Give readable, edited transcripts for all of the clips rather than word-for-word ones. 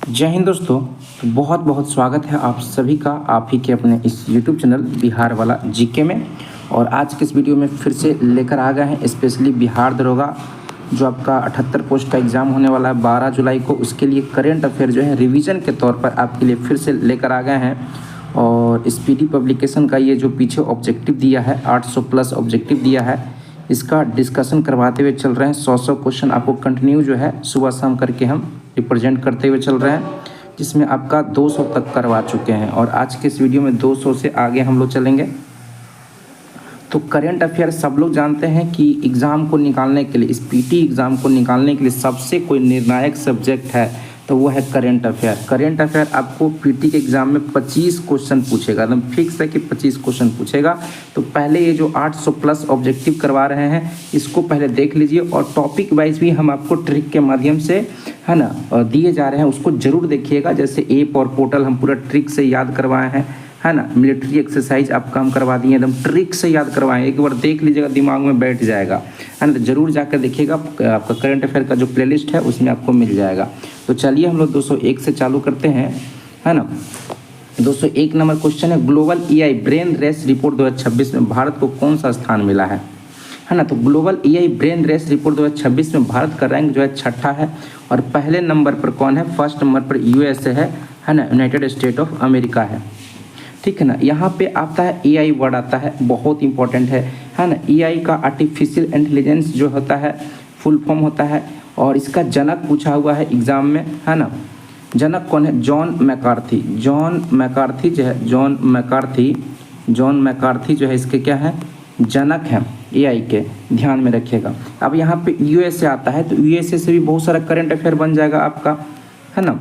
जय हिंद दोस्तों। तो बहुत बहुत स्वागत है आप सभी का आप ही के अपने इस YouTube चैनल बिहार वाला जीके में। और आज के इस वीडियो में फिर से लेकर आ गए हैं स्पेशली बिहार दरोगा जो आपका 78 पोस्ट का एग्ज़ाम होने वाला है 12 जुलाई को। उसके लिए करेंट अफेयर जो है रिवीजन के तौर पर आपके लिए फिर से लेकर आ गए हैं। और स्पीडी पब्लिकेशन का ये जो पीछे ऑब्जेक्टिव दिया है 800 प्लस ऑब्जेक्टिव दिया है, इसका डिस्कशन करवाते हुए चल रहे हैं। 100 क्वेश्चन आपको कंटिन्यू जो है सुबह शाम करके हम रिप्रेजेंट करते हुए चल रहे हैं, जिसमें आपका 200 तक करवा चुके हैं। और आज के इस वीडियो में 200 से आगे हम लोग चलेंगे। तो करेंट अफेयर सब लोग जानते हैं कि एग्ज़ाम को निकालने के लिए, इस पीटी एग्ज़ाम को निकालने के लिए सबसे कोई निर्णायक सब्जेक्ट है तो वो है करेंट अफेयर। करेंट अफेयर आपको पीटी के एग्ज़ाम में 25 क्वेश्चन पूछेगा, एकदम फिक्स है कि 25 क्वेश्चन पूछेगा। तो पहले ये जो 800 प्लस ऑब्जेक्टिव करवा रहे हैं इसको पहले देख लीजिए। और टॉपिक वाइज भी हम आपको ट्रिक के माध्यम से है ना दिए जा रहे हैं, उसको ज़रूर देखिएगा। जैसे ऐप और पोर्टल हम पूरा ट्रिक से याद करवाए हैं, है ना। मिलिट्री एक्सरसाइज आपका हम करवा दिए, एकदम ट्रिक से याद करवाएं। एक बार देख लीजिएगा, दिमाग में बैठ जाएगा, है ना। तो जरूर जाकर देखिएगा, आपका करंट अफेयर का जो प्लेलिस्ट है उसमें आपको मिल जाएगा। तो चलिए हम लोग 201 से चालू करते हैं, है ना। 201 नंबर क्वेश्चन है, global EI brain race report 2026 में भारत को कौन सा स्थान मिला है ना। तो global EI brain race report 2026 में भारत का रैंक जो है 6ठा है। और पहले नंबर पर कौन है? फर्स्ट नंबर पर USA है ना, यूनाइटेड स्टेट ऑफ अमेरिका है, ठीक है ना। यहाँ पे आता है AI वर्ड आता है, बहुत इंपॉर्टेंट है ना। AI का आर्टिफिशियल इंटेलिजेंस जो होता है फुल फॉर्म होता है। और इसका जनक पूछा हुआ है एग्जाम में, है ना। जनक कौन है? John McCarthy. जॉन मैकार्थी जो है, जॉन मैकार्थी जो है इसके क्या है? जनक हैं AI के, ध्यान में रखिएगा। अब यहाँ पे USA आता है तो USA से भी बहुत सारा करंट अफेयर बन जाएगा आपका, है ना,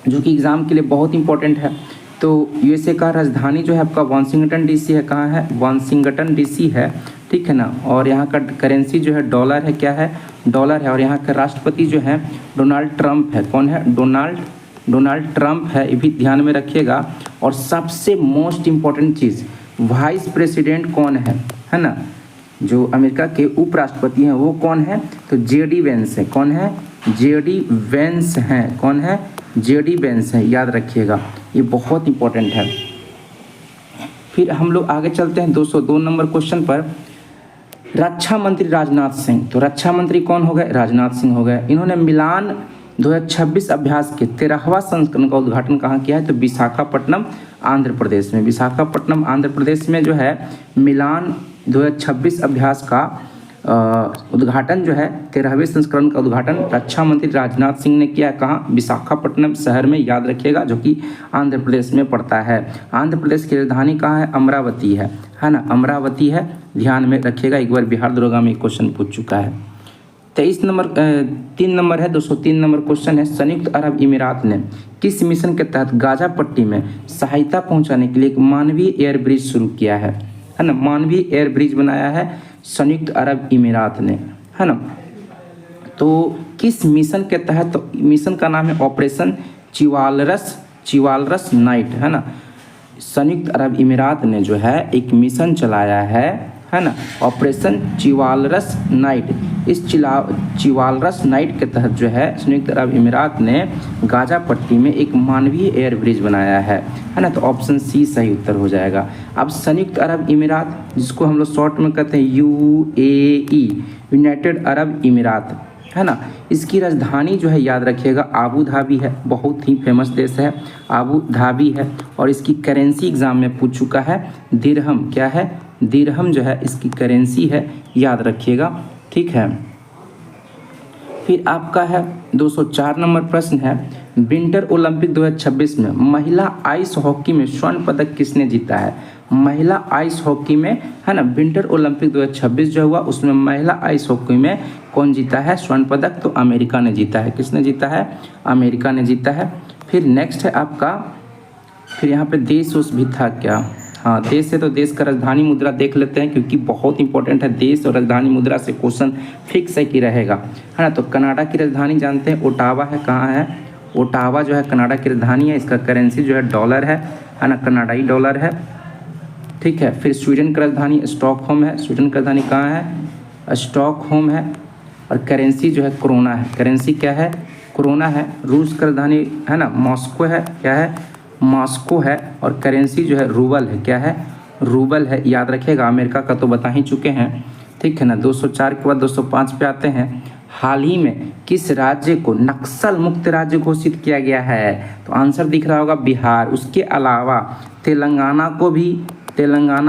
जो कि एग्ज़ाम के लिए बहुत इंपॉर्टेंट है। तो USA का राजधानी जो है आपका वाशिंगटन DC है। कहाँ है? वाशिंगटन DC है, ठीक है ना। और यहाँ का करेंसी जो है डॉलर है, क्या है? डॉलर है। और यहाँ का राष्ट्रपति जो है डोनाल्ड ट्रंप है। कौन है? डोनाल्ड ट्रंप है, ये भी ध्यान में रखिएगा। और सबसे मोस्ट इम्पॉर्टेंट चीज़, वाइस प्रेसिडेंट कौन है ना। जो अमेरिका के उपराष्ट्रपति हैं वो कौन है? तो JD वेंस है। कौन है? JD वेंस हैं। कौन है? JD वेंस है, याद रखिएगा, ये बहुत इंपॉर्टेंट है। फिर हम लोग आगे चलते हैं 202 नंबर क्वेश्चन पर। रक्षा मंत्री राजनाथ सिंह, तो रक्षा मंत्री कौन हो गए? राजनाथ सिंह हो गए। इन्होंने मिलान 2026 अभ्यास के 13वां संस्करण का उद्घाटन कहाँ किया है? तो विशाखापट्टनम आंध्र प्रदेश में। विशाखापट्टनम आंध्र प्रदेश में जो है मिलान 2026 अभ्यास का उद्घाटन जो है 13वें संस्करण का उद्घाटन रक्षा मंत्री राजनाथ सिंह ने किया। कहाँ? विशाखापट्टनम शहर में, याद रखिएगा, जो कि आंध्र प्रदेश में पड़ता है। आंध्र प्रदेश की राजधानी कहाँ है? अमरावती है ना, अमरावती है, ध्यान में रखिएगा। एक बार बिहार दरोगा में क्वेश्चन पूछ चुका है। 3 नंबर है, 203 नंबर क्वेश्चन है, संयुक्त अरब अमीरात ने किस मिशन के तहत गाजा पट्टी में सहायता पहुँचाने के लिए एक मानवीय एयर ब्रिज शुरू किया है ना। मानवीय एयर ब्रिज बनाया है संयुक्त अरब अमीरात ने, है ना। तो किस मिशन के तहत? तो मिशन का नाम है ऑपरेशन चिवालरस नाइट, है ना। संयुक्त अरब अमीरात ने जो है एक मिशन चलाया है ना, ऑपरेशन चिवालरस नाइट। इस चिवालरस नाइट के तहत जो है संयुक्त अरब अमीरात ने गाजा पट्टी में एक मानवीय एयर ब्रिज बनाया है ना। तो ऑप्शन C सही उत्तर हो जाएगा। अब संयुक्त अरब अमीरात, जिसको हम लोग शॉर्ट में कहते हैं UAE, यूनाइटेड अरब अमीरात, है ना, इसकी राजधानी जो है याद रखिएगा आबू धाबी है। बहुत ही फेमस देश है, आबू धाबी है। और इसकी करेंसी एग्जाम में पूछ चुका है, दिरहम। क्या है? दिरहम जो है इसकी करेंसी है, याद रखिएगा, ठीक है। फिर आपका है 204 नंबर प्रश्न है, विंटर ओलंपिक 2026 में महिला आइस हॉकी में स्वर्ण पदक किसने जीता है? महिला आइस हॉकी में, है ना, विंटर ओलंपिक 2026 जो हुआ उसमें महिला आइस हॉकी में कौन जीता है स्वर्ण पदक? तो अमेरिका ने जीता है। किसने जीता है? अमेरिका ने जीता है। फिर नेक्स्ट है आपका, फिर यहाँ पे देश उस भी था क्या? हाँ, देश है तो देश का राजधानी मुद्रा देख लेते हैं, क्योंकि बहुत इंपॉर्टेंट है। देश और राजधानी मुद्रा से क्वेश्चन फिक्स है कि रहेगा, है ना। तो कनाडा की राजधानी जानते हैं, ओटावा है। कहाँ है? ओटावा जो है कनाडा की राजधानी है। इसका करेंसी जो है डॉलर है ना, कनाडाई डॉलर है, ठीक है। फिर स्वीडन की राजधानी स्टॉकहोम है। स्वीडन की राजधानी कहाँ है? स्टॉकहोम है। और करेंसी जो है कोरोना है। करेंसी क्या है? कोरोना है। रूस की राजधानी है ना मॉस्को है, क्या है, मॉस्को है। और करेंसी जो है रूबल है, क्या है, रूबल है, याद रखिएगा। अमेरिका का तो बता ही चुके हैं, ठीक है ना। 204 के बाद 205 पे आते हैं। हाल ही में किस राज्य को नक्सल मुक्त राज्य घोषित किया गया है? तो आंसर दिख रहा होगा बिहार। उसके अलावा तेलंगाना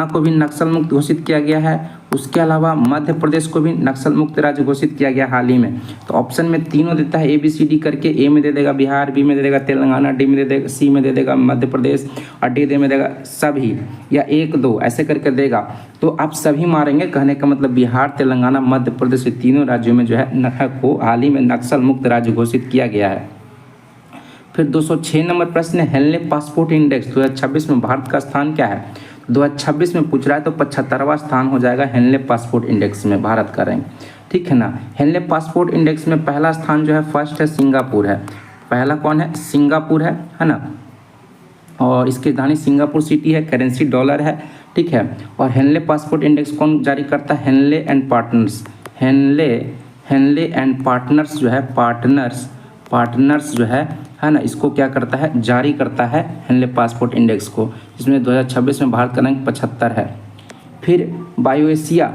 को भी नक्सल मुक्त घोषित किया गया है। उसके अलावा मध्य प्रदेश को भी नक्सल मुक्त राज्य घोषित किया गया हाल ही में। तो ऑप्शन में तीनों देता है ABCD करके। ए में दे देगा बिहार, बी में दे देगा तेलंगाना, डी में दे देगा, सी में दे देगा मध्य प्रदेश और डी में देगा सभी या 1 2 ऐसे करके देगा। तो आप सभी मारेंगे, कहने का मतलब बिहार, तेलंगाना, मध्य प्रदेश, तीनों राज्यों में जो है को हाल ही में नक्सल मुक्त राज्य घोषित किया गया है। फिर 206 नंबर प्रश्न है, हेनले पासपोर्ट इंडेक्स 2026 में भारत का स्थान क्या है? 2026 में पूछ रहा है तो 75वां स्थान हो जाएगा हेनले पासपोर्ट इंडेक्स में भारत का रैंक, ठीक है ना। हेनले पासपोर्ट इंडेक्स में पहला स्थान जो है फर्स्ट है सिंगापुर है। पहला कौन है? सिंगापुर है ना। और इसकी राजधानी सिंगापुर सिटी है, करेंसी डॉलर है, ठीक है। और हेनले पासपोर्ट इंडेक्स कौन जारी करता है? Henley and Partners. Henley and Partners जो है पार्टनर्स जो है ना, इसको क्या करता है? जारी करता है हेनले पासपोर्ट इंडेक्स को, जिसमें 2026 में भारत का रैंक 75 है। फिर बायो एशिया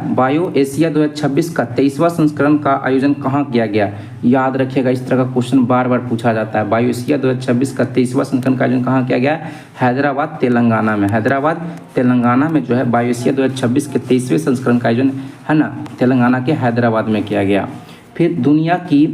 2026 का 23वां संस्करण का आयोजन कहाँ किया गया? याद रखिएगा, इस तरह का क्वेश्चन बार बार पूछा जाता है। बायो एशिया 2026 का 23वां संस्करण का आयोजन कहाँ किया गया? हैदराबाद तेलंगाना में जो है बायो एशिया 2026 के 23वें संस्करण का आयोजन है ना तेलंगाना के हैदराबाद में किया गया। फिर दुनिया की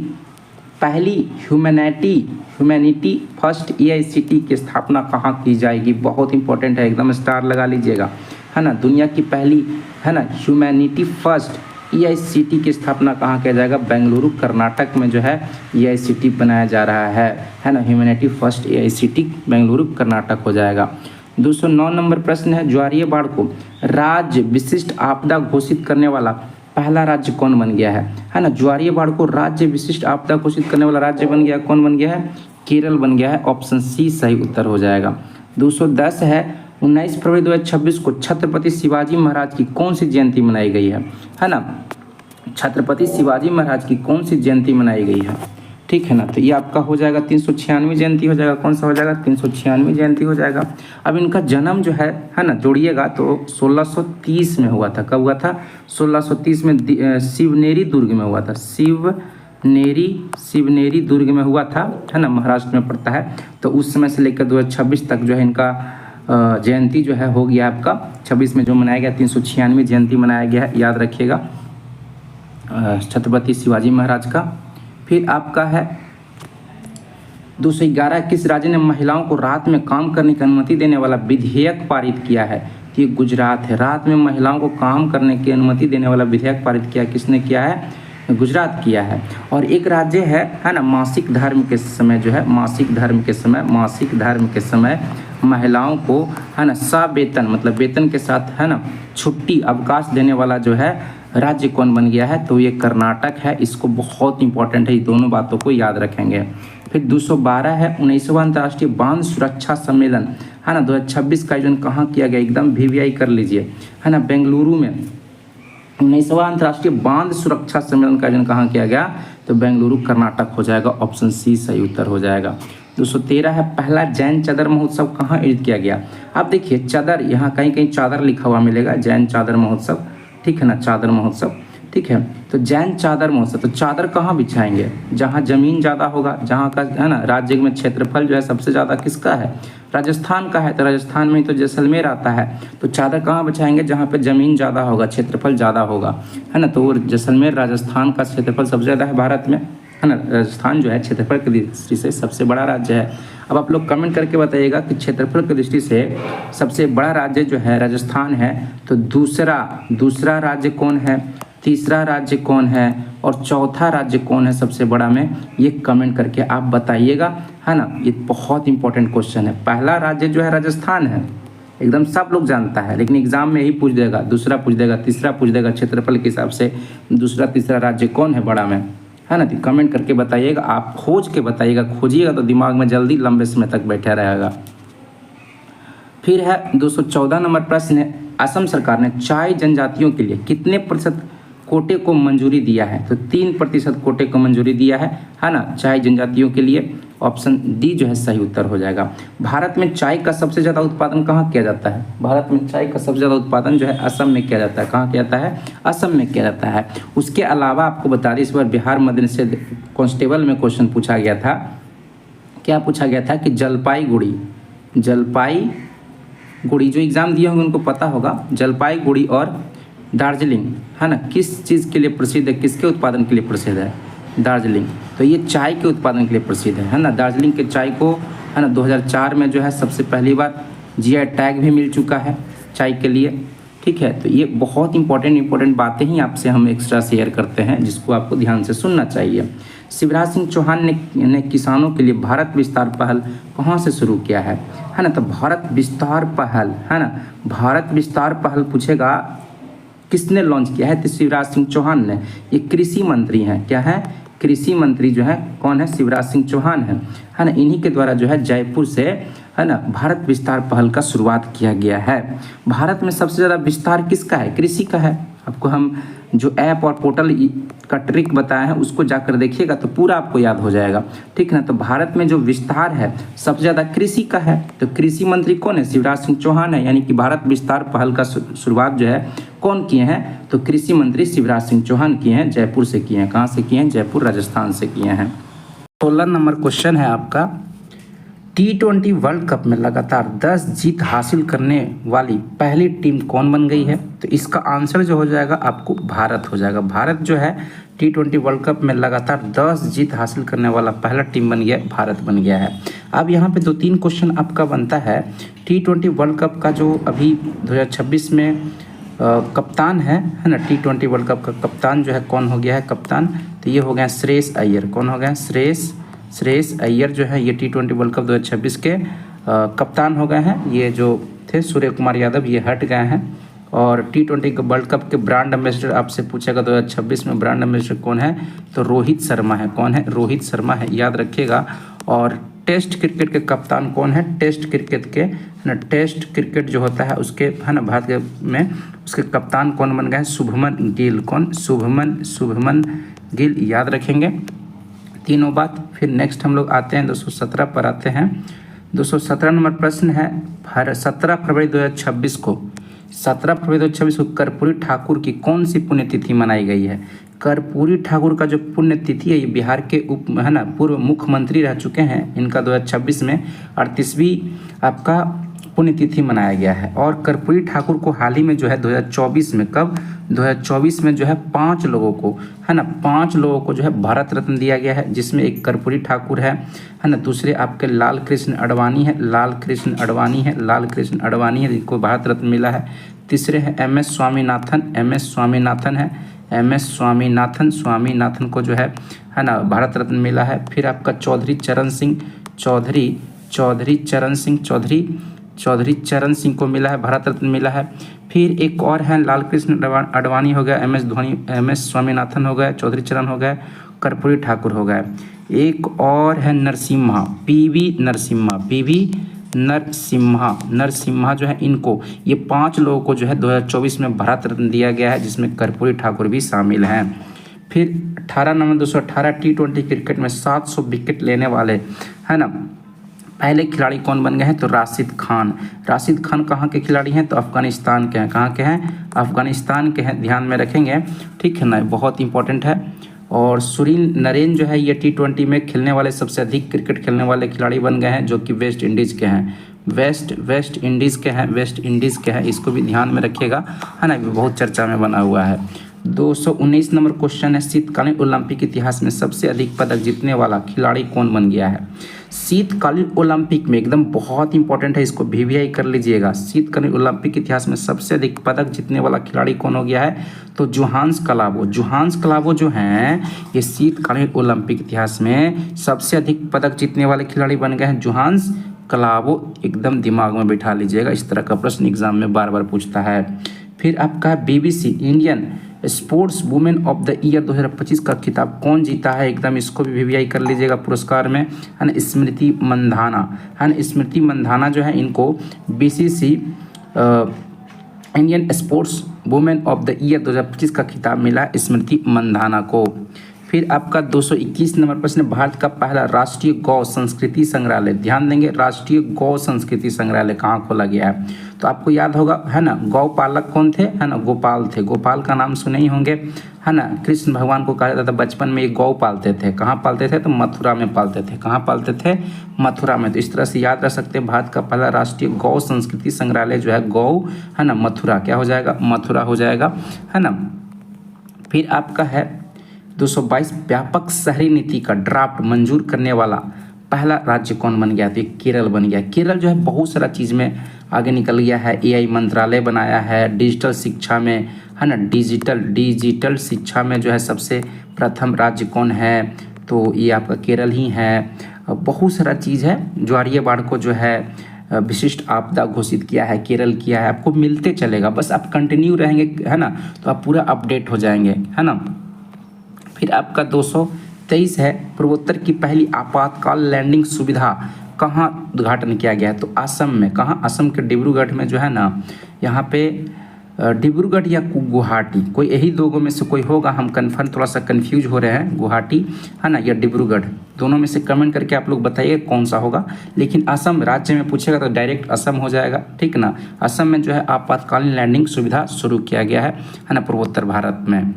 पहली ह्यूमैनिटी फर्स्ट AICT की स्थापना कहाँ की जाएगी? बहुत इंपॉर्टेंट है, एकदम स्टार लगा लीजिएगा, है ना। दुनिया की पहली है ना ह्यूमैनिटी फर्स्ट AICT की स्थापना कहाँ किया जाएगा? बेंगलुरु कर्नाटक में जो है AICT बनाया जा रहा है ना। Humanity first AICT Bengaluru Karnataka हो जाएगा। 209 नंबर प्रश्न है, ज्वारीय बाढ़ को राज्य विशिष्ट आपदा घोषित करने वाला पहला राज्य कौन बन गया है ना। ज्वारीय बाढ़ को राज्य विशिष्ट आपदा घोषित करने वाला राज्य बन गया, कौन बन गया है? केरल बन गया है। ऑप्शन सी सही उत्तर हो जाएगा। 210 है, 19 फरवरी 2026 को छत्रपति शिवाजी महाराज की कौन सी जयंती मनाई गई है ना। छत्रपति शिवाजी महाराज की कौन सी जयंती मनाई गई है, ठीक है ना। तो ये आपका हो जाएगा 396वीं जयंती हो जाएगा। कौन सा हो जाएगा? 396वीं जयंती हो जाएगा। अब इनका जन्म जो है ना जोड़िएगा तो 1630 में हुआ था। कब हुआ था? 1630 में शिवनेरी दुर्ग में हुआ था। शिवनेरी दुर्ग में हुआ था, है ना, महाराष्ट्र में पड़ता है। तो उस समय से लेकर 2026 तक जो है इनका जयंती जो है हो गया आपका 26 में जो मनाया गया 396वीं जयंती मनाया गया है, याद रखिएगा छत्रपति शिवाजी महाराज का। फिर आपका है 211, किस राज्य ने महिलाओं को रात में काम करने की अनुमति देने वाला विधेयक पारित किया है? तो ये गुजरात है। रात में महिलाओं को काम करने की अनुमति देने वाला विधेयक पारित किया, किसने किया है? गुजरात किया है। और एक राज्य है ना मासिक धर्म के समय जो है मासिक धर्म के समय महिलाओं को है ना सवेतन मतलब वेतन के साथ है ना छुट्टी अवकाश देने वाला जो है राज्य कौन बन गया है? तो ये कर्नाटक है। इसको बहुत इंपॉर्टेंट है, ये दोनों बातों को याद रखेंगे। फिर 212 है, 19वां अंतर्राष्ट्रीय बांध सुरक्षा सम्मेलन है ना 2026 का आयोजन कहाँ किया गया? एकदम VVI कर लीजिए, है ना, बेंगलुरु में। 19वां अंतर्राष्ट्रीय बांध सुरक्षा सम्मेलन का आयोजन कहाँ किया गया? तो बेंगलुरु कर्नाटक हो जाएगा। ऑप्शन सी सही उत्तर हो जाएगा। 213 है, पहला जैन चादर महोत्सव कहाँ आयोजित किया गया? आप देखिए चादर, यहाँ कहीं कहीं चादर लिखा हुआ मिलेगा, जैन चादर महोत्सव, ठीक है ना, चादर महोत्सव, ठीक है। तो जैन चादर महोत्सव, तो चादर कहाँ बिछाएंगे? जहाँ जमीन ज़्यादा होगा, जहाँ का है ना राज्य में क्षेत्रफल जो है सबसे ज़्यादा किसका है? राजस्थान का है। तो राजस्थान में तो जैसलमेर आता है। तो चादर कहाँ बिछाएंगे? जहाँ पे ज़मीन ज़्यादा होगा, क्षेत्रफल ज़्यादा होगा, है ना। तो जैसलमेर राजस्थान का क्षेत्रफल सबसे ज़्यादा है भारत में, है ना। राजस्थान जो है क्षेत्रफल की दृष्टि से सबसे बड़ा राज्य है। अब आप लोग कमेंट करके बताइएगा कि क्षेत्रफल की दृष्टि से सबसे बड़ा राज्य जो है राजस्थान है, तो दूसरा राज्य कौन है, तीसरा राज्य कौन है और चौथा राज्य कौन है सबसे बड़ा में, ये कमेंट करके आप बताइएगा, है ना। ये बहुत इंपॉर्टेंट क्वेश्चन है। पहला राज्य जो है राजस्थान है, एकदम सब लोग जानता है, लेकिन एग्जाम में ही पूछ देगा, दूसरा पूछ देगा, तीसरा पूछ देगा, क्षेत्रफल के हिसाब से दूसरा तीसरा राज्य कौन है बड़ा में, है ना। तो कमेंट करके बताइएगा, आप खोज के बताइएगा, खोजिएगा तो दिमाग में जल्दी लंबे समय तक बैठा रहेगा। फिर है 214 नंबर प्रश्न है, असम सरकार ने चाय जनजातियों के लिए कितने प्रतिशत कोटे को मंजूरी दिया है? तो 3% कोटे को मंजूरी दिया है ना, चाय जनजातियों के लिए। ऑप्शन डी जो है सही उत्तर हो जाएगा। भारत में चाय का सबसे ज़्यादा उत्पादन कहाँ किया जाता है? भारत में चाय का सबसे ज़्यादा उत्पादन जो है असम में किया जाता है। कहाँ किया जाता है? असम में किया जाता है। उसके अलावा आपको बता दें, इस बार बिहार मध्य निषेध कांस्टेबल में क्वेश्चन पूछा गया था। क्या पूछा गया था कि जलपाईगुड़ी, जो एग्ज़ाम दिए होंगे उनको पता होगा, जलपाईगुड़ी और दार्जिलिंग है ना, किस चीज़ के लिए प्रसिद्ध है, किसके उत्पादन के लिए प्रसिद्ध है? दार्जिलिंग। तो ये चाय के उत्पादन के लिए प्रसिद्ध है ना। दार्जिलिंग के चाय को है ना 2004 में जो है सबसे पहली बार जीआई टैग भी मिल चुका है चाय के लिए। ठीक है, तो ये बहुत इंपॉर्टेंट बातें ही आपसे हम एक्स्ट्रा शेयर करते हैं, जिसको आपको ध्यान से सुनना चाहिए। शिवराज सिंह चौहान ने किसानों के लिए भारत विस्तार पहल कहाँ से शुरू किया है ना? तो भारत विस्तार पहल है ना, भारत विस्तार पहल पूछेगा किसने लॉन्च किया है? तो शिवराज सिंह चौहान ने। ये कृषि मंत्री हैं। क्या है? कृषि मंत्री जो है कौन है? शिवराज सिंह चौहान है ना। इन्हीं के द्वारा जो है जयपुर से है ना भारत विस्तार पहल का शुरुआत किया गया है। भारत में सबसे ज़्यादा विस्तार किसका है? कृषि का है। आपको हम जो ऐप और पोर्टल का ट्रिक बताया है उसको जाकर देखिएगा तो पूरा आपको याद हो जाएगा। ठीक है ना। तो भारत में जो विस्तार है सबसे ज़्यादा कृषि का है। तो कृषि मंत्री कौन है? शिवराज सिंह चौहान है। यानी कि भारत विस्तार पहल का शुरुआत जो है कौन किए हैं? तो कृषि मंत्री शिवराज सिंह चौहान किए हैं, जयपुर से किए हैं। कहाँ से किए हैं? जयपुर राजस्थान से किए हैं। 16 नंबर क्वेश्चन है आपका, T20 वर्ल्ड कप में लगातार 10 जीत हासिल करने वाली पहली टीम कौन बन गई है? तो इसका आंसर जो हो जाएगा आपको भारत हो जाएगा। भारत जो है T20 वर्ल्ड कप में लगातार 10 जीत हासिल करने वाला पहला टीम बन गया, भारत बन गया है। अब यहाँ पे 2-3 क्वेश्चन आपका बनता है। T20 वर्ल्ड कप का जो अभी 2026 में कप्तान है ना, T20 वर्ल्ड कप का कप्तान जो है कौन हो गया है? कप्तान तो ये हो गया श्रेयस अय्यर। कौन हो गया? श्रेयस अय्यर जो है ये T20 वर्ल्ड कप 2026 के कप्तान हो गए हैं। ये जो थे सूर्य कुमार यादव, ये हट गए हैं। और T20 वर्ल्ड कप के ब्रांड एम्बेसडर आपसे पूछेगा 2026 में ब्रांड एम्बेसडर कौन है? तो रोहित शर्मा है। कौन है? रोहित शर्मा है, याद रखिएगा। और टेस्ट क्रिकेट के कप्तान कौन है? टेस्ट क्रिकेट के ना, टेस्ट क्रिकेट जो होता है उसके है ना भारत के में उसके कप्तान कौन बन गए हैं? शुभमन गिल। कौन? शुभमन गिल, याद रखेंगे तीनों बात। फिर नेक्स्ट हम लोग आते हैं 217 पर आते हैं। 217 नंबर प्रश्न है, 17 फरवरी 2026 को 17 फरवरी 2026 को कर्पूरी ठाकुर की कौन सी पुण्यतिथि मनाई गई है? कर्पूरी ठाकुर का जो पुण्यतिथि है, ये बिहार के है ना पूर्व मुख्यमंत्री रह चुके हैं। इनका 2026 में 38वीं आपका पुण्यतिथि मनाया गया है। और कर्पूरी ठाकुर को हाल ही में जो है 2024 में, कब? 2024 में जो है 5 लोगों को है ना, 5 लोगों को जो है भारत रत्न दिया गया है, जिसमें एक कर्पूरी ठाकुर है ना, दूसरे आपके लाल कृष्ण अडवाणी है, लाल कृष्ण अडवाणी है जिनको भारत रत्न मिला है। तीसरे हैं MS स्वामीनाथन को जो है ना भारत रत्न मिला है। फिर आपका चौधरी चरण सिंह को मिला है, भारत रत्न मिला है। फिर एक और है लाल कृष्ण अडवाणी हो गया, MS स्वामीनाथन हो गया, चौधरी चरण हो गया, कर्पूरी ठाकुर हो गया। एक और है PV नरसिम्हा जो है, इनको ये 5 लोगों को जो है 2024 में भारत रत्न दिया गया है, जिसमें कर्पूरी ठाकुर भी शामिल हैं। फिर 18 नंबर 218 T20 क्रिकेट में 700 विकेट लेने वाले है ना पहले खिलाड़ी कौन बन गए हैं? तो राशिद खान कहाँ के खिलाड़ी हैं? तो अफगानिस्तान के हैं। कहाँ के हैं? अफगानिस्तान के हैं, ध्यान में रखेंगे। ठीक है ना, बहुत इंपॉर्टेंट है। और सुनील नरेन जो है ये T20 में खेलने वाले सबसे अधिक क्रिकेट खेलने वाले खिलाड़ी बन गए हैं, जो कि वेस्ट इंडीज़ के हैं। इसको भी ध्यान में रखिएगा है ना, बहुत चर्चा में बना हुआ है। 219 नंबर क्वेश्चन है, शीतकालीन ओलंपिक इतिहास में सबसे अधिक पदक जीतने वाला खिलाड़ी कौन बन गया है? शीतकालीन ओलंपिक में एकदम बहुत इंपॉर्टेंट है, इसको VVI कर लीजिएगा। शीतकालीन ओलंपिक इतिहास में सबसे अधिक पदक जीतने वाला खिलाड़ी कौन हो गया है? तो जोहान्स कलाबो जो हैं ये शीतकालीन ओलंपिक इतिहास में सबसे अधिक पदक जीतने वाले खिलाड़ी बन गए हैं, जोहान्स कलाबो। एकदम दिमाग में बिठा लीजिएगा, इस तरह का प्रश्न एग्जाम में बार बार पूछता है। फिर आपका BBC Indian sports women of the year 2025 का खिताब कौन जीता है? एकदम इसको भी VVI कर लीजिएगा पुरस्कार में है ना, स्मृति मंधाना है ना। स्मृति मंधाना जो है इनको BCC Indian sports women of the year 2025 का खिताब मिला स्मृति मंधाना को। फिर आपका 221 नंबर प्रश्न, भारत का पहला राष्ट्रीय गौ संस्कृति संग्रहालय, ध्यान देंगे, राष्ट्रीय गौ संस्कृति संग्रहालय कहाँ खोला गया है? तो आपको याद होगा, है ना, गौ पालक कौन थे? है ना, गोपाल थे। गोपाल का नाम सुने ही होंगे, है ना। कृष्ण भगवान को कहा जाता था बचपन में ये गौ पालते थे। कहाँ पालते थे? तो मथुरा में पालते थे। कहाँ पालते थे? मथुरा में। तो इस तरह से याद रख सकते हैं, भारत का पहला राष्ट्रीय गौ संस्कृति संग्रहालय जो है गौ, है ना, मथुरा, क्या हो जाएगा? मथुरा हो जाएगा, है ना। फिर आपका है 222, व्यापक शहरी नीति का ड्राफ्ट मंजूर करने वाला पहला राज्य कौन बन गया? तो ये केरल बन गया। केरल जो है बहुत सारा चीज़ में आगे निकल गया है। एआई मंत्रालय बनाया है, डिजिटल शिक्षा में, है ना, डिजिटल शिक्षा में जो है सबसे प्रथम राज्य कौन है? तो ये आपका केरल ही है। बहुत सारा चीज़ है। ज्वारीय बाढ़ को जो है विशिष्ट आपदा घोषित किया है, केरल किया है। आपको मिलते चलेगा, बस आप कंटिन्यू रहेंगे, है ना, तो आप पूरा अपडेट हो जाएंगे, है ना। फिर आपका 223 है, पूर्वोत्तर की पहली आपातकाल लैंडिंग सुविधा कहाँ उद्घाटन किया गया है? तो असम में। कहाँ? असम के डिब्रूगढ़ में जो है ना, यहाँ पे डिब्रूगढ़ या गुवाहाटी, कोई यही दो में से कोई होगा। हम कन्फर्म थोड़ा सा कंफ्यूज हो रहे हैं, गुवाहाटी, है ना, या डिब्रूगढ़, दोनों में से कमेंट करके आप लोग बताइए कौन सा होगा। लेकिन असम राज्य में पूछेगा तो डायरेक्ट असम हो जाएगा, ठीक ना। असम में जो है आपातकालीन लैंडिंग सुविधा शुरू किया गया है ना, पूर्वोत्तर भारत में।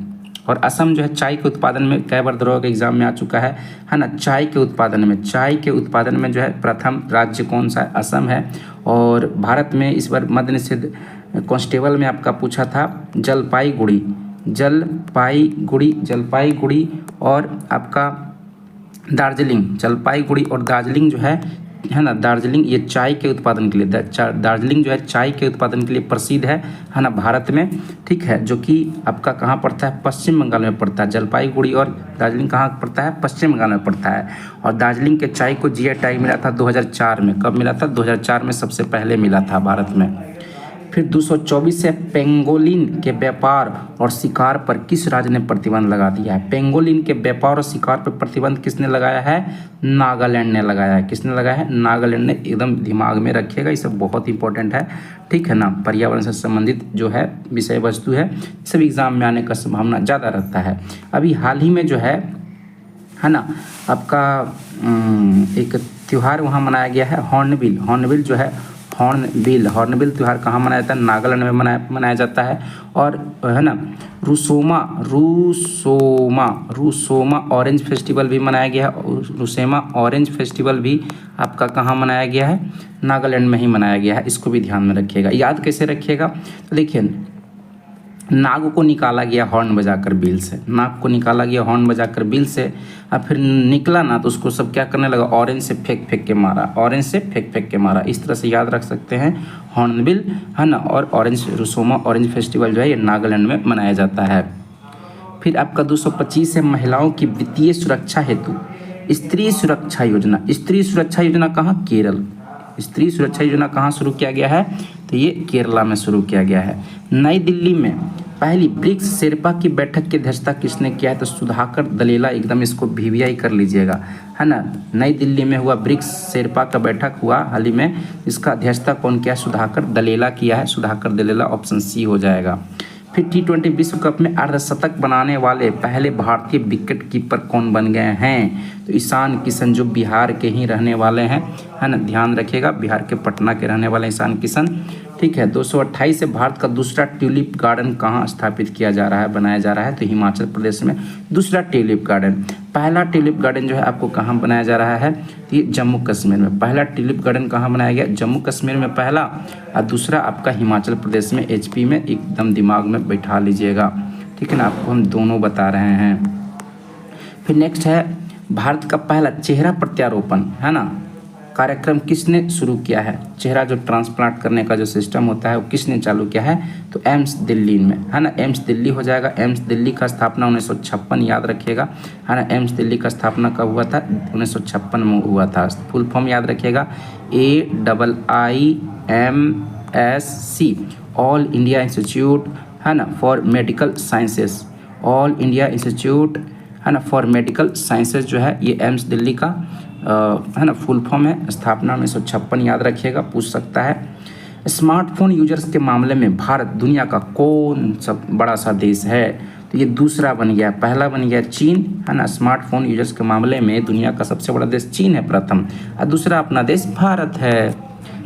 और असम जो है चाय के उत्पादन में, कई बार दरोगा के एग्जाम में आ चुका है ना, चाय के उत्पादन में जो है प्रथम राज्य कौन सा है? असम है। और भारत में इस बार मद्य निषेध कांस्टेबल में आपका पूछा था जलपाईगुड़ी और आपका जलपाईगुड़ी और दार्जिलिंग जो है ना, दार्जिलिंग ये चाय के उत्पादन के लिए, दार्जिलिंग जो है चाय के उत्पादन के लिए प्रसिद्ध है ना, भारत में, ठीक है, जो कि आपका कहाँ पड़ता है? पश्चिम बंगाल में पड़ता है। जलपाईगुड़ी और दार्जिलिंग कहाँ पड़ता है? पश्चिम बंगाल में पड़ता है। और दार्जिलिंग के चाय को जीआई टैग मिला था 2004 में। कब मिला था? 2004 में सबसे पहले मिला था भारत में। फिर 224 से, पेंगोलिन के व्यापार और शिकार पर किस राज्य ने प्रतिबंध लगा दिया है? पेंगोलिन के व्यापार और शिकार पर प्रतिबंध किसने लगाया है? नागालैंड ने लगाया है। किसने लगाया है? नागालैंड ने। एकदम दिमाग में रखिएगा, ये सब बहुत इंपॉर्टेंट है, ठीक है ना। पर्यावरण से संबंधित जो है विषय वस्तु है, सब एग्जाम में आने का संभावना ज़्यादा रहता है। अभी हाल ही में जो है ना, आपका एक त्यौहार वहाँ मनाया गया है, हॉर्नबिल जो है, हॉर्नबिल त्यौहार कहाँ मनाया जाता है? नागालैंड में मनाया जाता है। और है ना, रूसोमा ऑरेंज फेस्टिवल भी मनाया गया है। रूसेमा ऑरेंज फेस्टिवल भी आपका कहाँ मनाया गया है? नागालैंड में ही मनाया गया है। इसको भी ध्यान में रखिएगा। याद कैसे रखिएगा? तो देखिए, नाग को निकाला गया हॉर्न बजाकर बिल से, और फिर निकला ना तो उसको सब क्या करने लगा? ऑरेंज से फेंक के मारा। इस तरह से याद रख सकते हैं हॉर्नबिल, है ना। और रूसोमा ऑरेंज फेस्टिवल जो है ये नागालैंड में मनाया जाता है। फिर आपका 225 है, महिलाओं की वित्तीय सुरक्षा हेतु स्त्री सुरक्षा योजना कहाँ? केरल। स्त्री सुरक्षा योजना कहाँ शुरू किया गया है? तो ये केरला में शुरू किया गया है। नई दिल्ली में पहली ब्रिक्स शेरपा की बैठक की अध्यक्षता किसने किया है? तो सुधाकर दलेला। एकदम इसको VVI कर लीजिएगा, है ना। नई दिल्ली में हुआ ब्रिक्स शेरपा का बैठक हुआ हाल ही में, इसका अध्यक्षता कौन किया? सुधाकर दलेला किया है। सुधाकर दलेला, ऑप्शन सी हो जाएगा। फिर T20 विश्व कप में अर्धशतक बनाने वाले पहले भारतीय विकेट कीपर कौन बन गए हैं? तो ईशान किशन, जो बिहार के ही रहने वाले हैं, है ना, ध्यान रखिएगा, बिहार के पटना के रहने वाले ईशान किशन, ठीक है। 228 से, भारत का दूसरा ट्यूलिप गार्डन कहाँ स्थापित किया जा रहा है, बनाया जा रहा है? तो हिमाचल प्रदेश में दूसरा ट्यूलिप गार्डन। पहला ट्यूलिप गार्डन जो है आपको कहाँ बनाया जा रहा है? तो ये जम्मू कश्मीर में। पहला ट्यूलिप गार्डन कहाँ बनाया गया? जम्मू कश्मीर में पहला, और दूसरा आपका हिमाचल प्रदेश में, HP में। एकदम दिमाग में बैठा लीजिएगा, ठीक है ना। आपको हम दोनों बता रहे हैं। फिर नेक्स्ट है, भारत का पहला चेहरा प्रत्यारोपण, है ना, कार्यक्रम किसने शुरू किया है? चेहरा जो ट्रांसप्लांट करने का जो सिस्टम होता है वो किसने चालू किया है? तो एम्स दिल्ली में, है ना। एम्स दिल्ली हो जाएगा। एम्स दिल्ली का स्थापना 1956, याद रखिएगा, है ना। एम्स दिल्ली का स्थापना कब हुआ था? 1956 में हुआ था। फुल फॉर्म याद रखिएगा, AIIMSC, ऑल इंडिया इंस्टीट्यूट, है ना, for medical sciences. All India institute, है ना, फॉर मेडिकल साइंसेस जो है ये एम्स दिल्ली का है ना फुल फॉर्म है। स्थापना 1956, याद रखिएगा, पूछ सकता है। स्मार्टफोन यूजर्स के मामले में भारत दुनिया का कौन सा बड़ा सा देश है? तो ये दूसरा बन गया, पहला बन गया चीन, है ना। स्मार्टफोन यूजर्स के मामले में दुनिया का सबसे बड़ा देश चीन है प्रथम, और दूसरा अपना देश भारत है।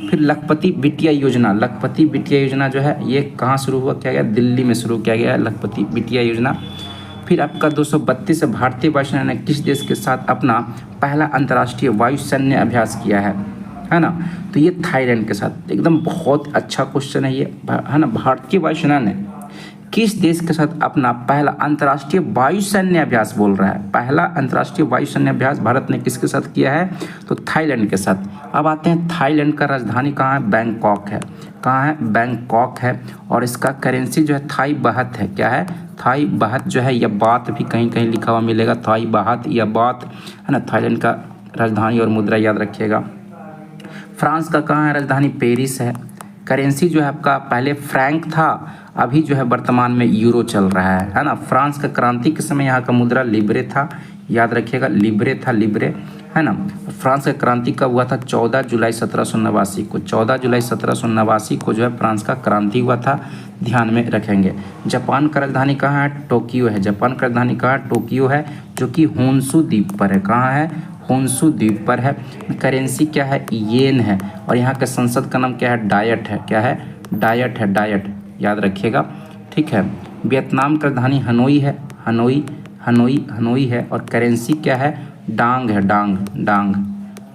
फिर लखपति बिटिया योजना, लखपति बिटिया योजना जो है ये कहाँ शुरू हुआ, किया गया? दिल्ली में शुरू किया गया है लखपति बिटिया योजना। फिर आपका 232 भारतीय वायुसेना ने किस देश के साथ अपना पहला अंतर्राष्ट्रीय वायु सैन्य अभ्यास किया है ना? तो ये थाईलैंड के साथ। एकदम बहुत अच्छा क्वेश्चन है ये, है ना। भारतीय वायुसेना ने किस देश के साथ अपना पहला अंतर्राष्ट्रीय वायु सैन्य अभ्यास, बोल रहा है पहला अंतर्राष्ट्रीय वायु सैन्य अभ्यास भारत ने किसके साथ किया है? तो थाईलैंड के साथ। अब आते हैं थाईलैंड का राजधानी कहाँ है? बैंकॉक है। कहाँ है? बैंकॉक है। और इसका करेंसी जो है थाई बाहत है। क्या है? थाई बाहत जो है, या बात भी कहीं कहीं लिखा हुआ मिलेगा, थाई बाहत या बात, है ना। थाईलैंड का राजधानी और मुद्रा याद रखिएगा। फ्रांस का कहाँ है राजधानी? पेरिस है। करेंसी जो है आपका पहले फ्रैंक था, अभी जो है वर्तमान में यूरो चल रहा है ना। फ्रांस का क्रांति के समय यहाँ का मुद्रा लिब्रे था, याद रखिएगा, लिब्रे था, लिब्रे, है ना। फ्रांस का क्रांति कब हुआ था? 14 जुलाई 1789 को। 14 जुलाई 1789 को जो है फ्रांस का क्रांति हुआ था, ध्यान में रखेंगे। जापान का राजधानी कहाँ है? टोक्यो है। जापान का राजधानी कहाँ है? टोक्यो है, जो कि होन्शु द्वीप पर है। कहाँ है? होन्शु द्वीप पर है। करेंसी क्या है? येन है। और यहाँ के संसद का नाम क्या है? डायट है। क्या है? डायट है, डायट, याद रखिएगा, ठीक है। वियतनाम का राजधानी हनोई है। हनोई, हनोई, हनोई है। और करेंसी क्या है? डांग है, डांग, डांग,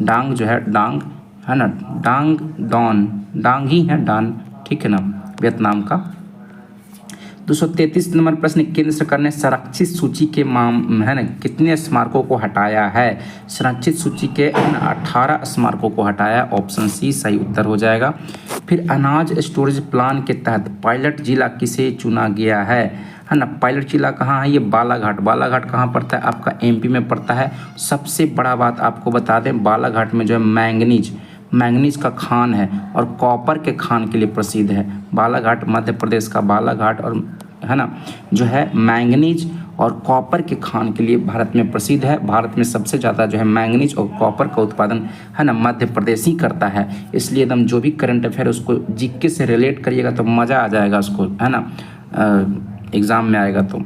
डांग जो है, डांग, है ना। डांग, डॉन, डांग ही है, डान, ठीक है ना, वियतनाम का। 233 नंबर प्रश्न, केंद्र सरकार ने संरक्षित सूची के है ना कितने स्मारकों को हटाया है? संरक्षित सूची के 18 स्मारकों को हटाया। ऑप्शन सी सही उत्तर हो जाएगा। फिर अनाज स्टोरेज प्लान के तहत पायलट जिला किसे चुना गया है ना। पायलट जिला कहाँ है? ये बालाघाट। बालाघाट कहाँ पड़ता है? आपका एमपी में पड़ता है। सबसे बड़ा बात आपको बता दें, बालाघाट में जो है मैंगनीज का खान है और कॉपर के खान के लिए प्रसिद्ध है। बालाघाट मध्य प्रदेश का बालाघाट, और है ना जो है मैंगनीज और कॉपर के खान के लिए भारत में प्रसिद्ध है। भारत में सबसे ज़्यादा जो है मैंगनीज और कॉपर का उत्पादन, है ना, मध्य प्रदेश ही करता है। इसलिए एकदम जो भी करंट अफेयर उसको जीके से रिलेट करिएगा तो मज़ा आ जाएगा उसको, है ना, एग्ज़ाम में आएगा तो।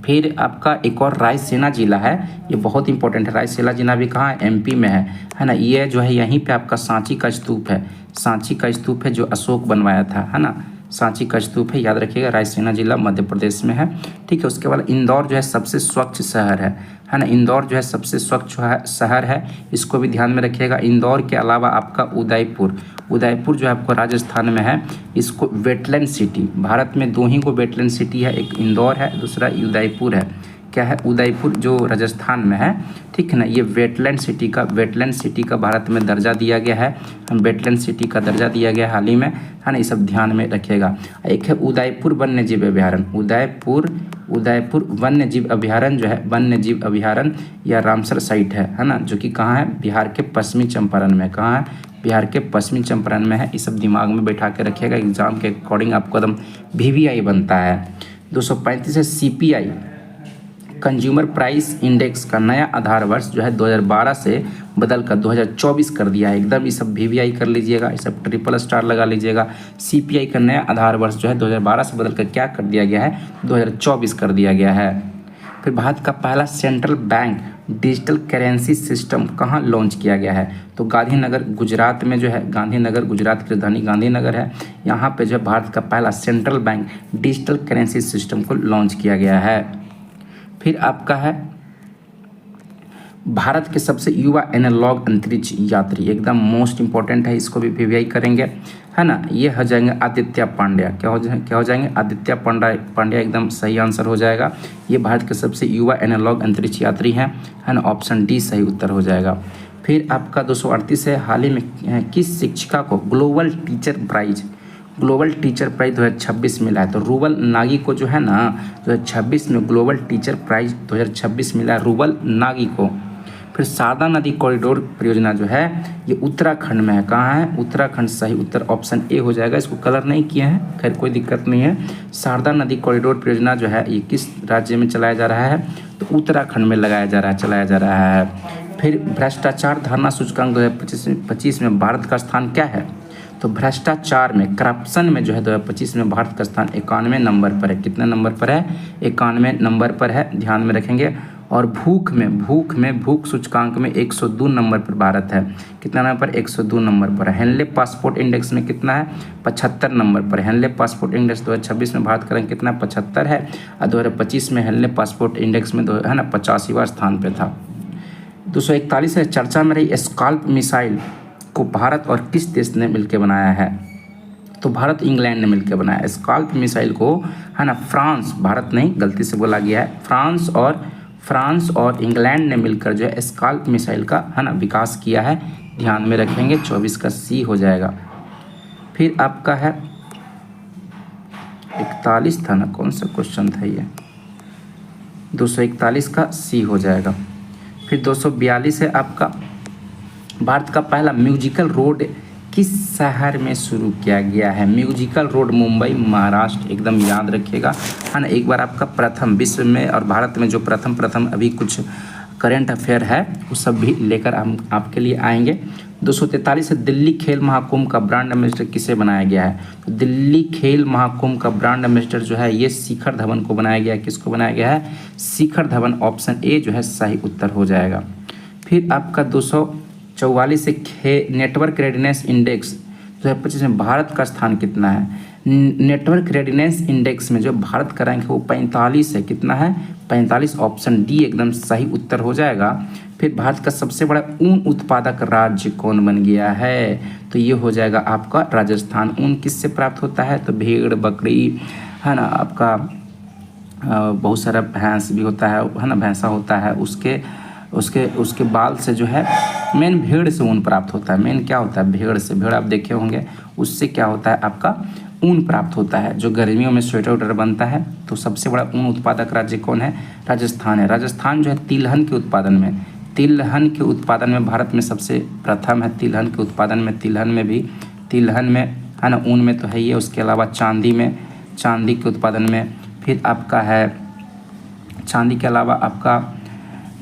फिर आपका एक और रायसेना जिला है, ये बहुत इंपॉर्टेंट है। रायसेना जिला भी कहाँ है? एमपी में है ना। ये जो है यहीं पे आपका सांची का स्तूप है। सांची का स्तूप है जो अशोक बनवाया था, है ना। सांची का स्तूप है, याद रखिएगा। रायसेना जिला मध्य प्रदेश में है, ठीक है। उसके बाद इंदौर जो है सबसे स्वच्छ शहर है ना। इंदौर जो है सबसे स्वच्छ शहर है, इसको भी ध्यान में रखिएगा। इंदौर के अलावा आपका उदयपुर जो है आपको राजस्थान में है, इसको वेटलैंड सिटी, भारत में दो ही को वेटलैंड सिटी है, एक इंदौर है, दूसरा उदयपुर है। क्या है? उदयपुर जो राजस्थान में है, ठीक है ना। ये वेटलैंड सिटी का भारत में दर्जा दिया गया है, वेटलैंड सिटी का दर्जा दिया गया हाल ही में, है ना। ये सब ध्यान में रखिएगा। एक है उदयपुर वन्यजीव अभ्यारण्य। उदयपुर वन्यजीव अभ्यारण्य जो है, वन्यजीव अभ्यारण्य या रामसर साइट है ना, जो कि कहाँ है? बिहार के पश्चिमी चंपारण में। कहाँ है? बिहार के पश्चिमी चंपारण में है। ये सब दिमाग में बैठा के रखिएगा, एग्जाम के अकॉर्डिंग आपको एकदम VVI बनता है। 235 है CPI कंज्यूमर प्राइस इंडेक्स का नया आधार वर्ष जो है 2012 से बदलकर 2024 कर दिया है। एकदम ये सब VVI कर लीजिएगा, ये सब ट्रिपल स्टार लगा लीजिएगा। CPI का नया आधार वर्ष जो है 2012 से बदलकर क्या कर दिया गया है? 2024 कर दिया गया है। फिर भारत का पहला central bank digital currency system कहाँ लॉन्च किया गया है? तो गांधीनगर गुजरात में जो है, गांधीनगर गुजरात की राजधानी गांधीनगर है, यहाँ पे जो है भारत का पहला central bank digital currency system को लॉन्च किया गया है। फिर आपका है भारत के सबसे युवा एनालॉग अंतरिक्ष यात्री, एकदम मोस्ट इंपॉर्टेंट है, इसको भी VVI करेंगे, है ना। ये हो जाएंगे आदित्य पांड्या। क्या हो जाएंगे? आदित्य पांड्या एकदम सही आंसर हो जाएगा। ये भारत के सबसे युवा एनालॉग अंतरिक्ष यात्री हैं, है ना। ऑप्शन डी सही उत्तर हो जाएगा। फिर आपका 238 है, हाल ही में किस शिक्षिका को ग्लोबल टीचर प्राइज 2026 मिला है? तो रूबल नागी को जो है ना 2026 में ग्लोबल टीचर प्राइज 2026 मिला है रूबल नागी को। फिर शारदा नदी कॉरिडोर परियोजना जो है ये उत्तराखंड में है। कहाँ है? उत्तराखंड सही उत्तर ऑप्शन ए हो जाएगा। इसको कलर नहीं किए हैं, खैर कोई दिक्कत नहीं है। शारदा नदी कॉरिडोर परियोजना जो है ये किस राज्य में चलाया जा रहा है? तो उत्तराखंड में चलाया जा रहा है। फिर भ्रष्टाचार धारणा सूचकांक 2025 में भारत का स्थान क्या है? तो तो भ्रष्टाचार में, करप्शन में जो है 2025 में भारत का स्थान 91 नंबर पर है। कितने नंबर पर है? 91 नंबर पर है, ध्यान में रखेंगे। और भूख सूचकांक में 102 नंबर पर भारत है। कितना नंबर पर? 102 नंबर पर है। हेनले पासपोर्ट इंडेक्स में कितना है? 75 नंबर पर। हेनले पासपोर्ट इंडेक्स 2026 में भारत का रैंक कितना? 75 है। और 2025 में हेनले पासपोर्ट इंडेक्स में है ना 85वां स्थान पे था। 241 है, चर्चा में रही स्काल्प मिसाइल को भारत और किस देश ने मिलकर बनाया है? तो भारत इंग्लैंड ने मिलकर बनाया। स्काल्प मिसाइल को है ना फ्रांस, भारत नहीं, गलती से बोला गया है, फ्रांस और इंग्लैंड ने मिलकर जो है स्काल्प मिसाइल का है ना विकास किया है। ध्यान में रखेंगे, 24 का सी हो जाएगा। फिर आपका है 41 था ना, कौन सा क्वेश्चन था ये? 241 का सी हो जाएगा। फिर 242 है आपका, भारत का पहला म्यूजिकल रोड किस शहर में शुरू किया गया है? म्यूजिकल रोड मुंबई, महाराष्ट्र, एकदम याद रखिएगा, है ना। एक बार आपका प्रथम विश्व में और भारत में जो प्रथम अभी कुछ करंट अफेयर है वो सब भी लेकर हम आपके लिए आएंगे। 243 है, दिल्ली खेल महाकुंभ का ब्रांड एम्बेसडर किसे बनाया गया है? तो दिल्ली खेल महाकुंभ का ब्रांड एम्बेसडर जो है ये शिखर धवन को बनाया गया है। किसको बनाया गया है? शिखर धवन। ऑप्शन ए जो है सही उत्तर हो जाएगा। फिर आपका 244 है, नेटवर्क रेडीनेस इंडेक्स 2025 में भारत का स्थान कितना है? नेटवर्क रेडीनेस इंडेक्स में जो भारत का रैंक है वो 45 है। कितना है? 45। ऑप्शन डी एकदम सही उत्तर हो जाएगा। फिर भारत का सबसे बड़ा ऊन उत्पादक राज्य कौन बन गया है? तो ये हो जाएगा आपका राजस्थान। ऊन किससे प्राप्त होता है? तो भेड़, बकरी, है ना, आपका बहुत सारा भैंस भी होता है ना, भैंसा होता है, उसके बाल से जो है, मेन भेड़ से ऊन प्राप्त होता है। मेन क्या होता है? भेड़ से। भेड़ आप देखे होंगे, उससे क्या होता है आपका ऊन प्राप्त होता है, जो गर्मियों में स्वेटर वेटर बनता है। तो सबसे बड़ा ऊन उत्पादक राज्य कौन है? राजस्थान है। राजस्थान जो है तिलहन के उत्पादन में भारत में सबसे प्रथम है। तिलहन के उत्पादन में, तिलहन में है ना, ऊन में तो है ही है। उसके अलावा चांदी के उत्पादन में, फिर आपका है चांदी के अलावा आपका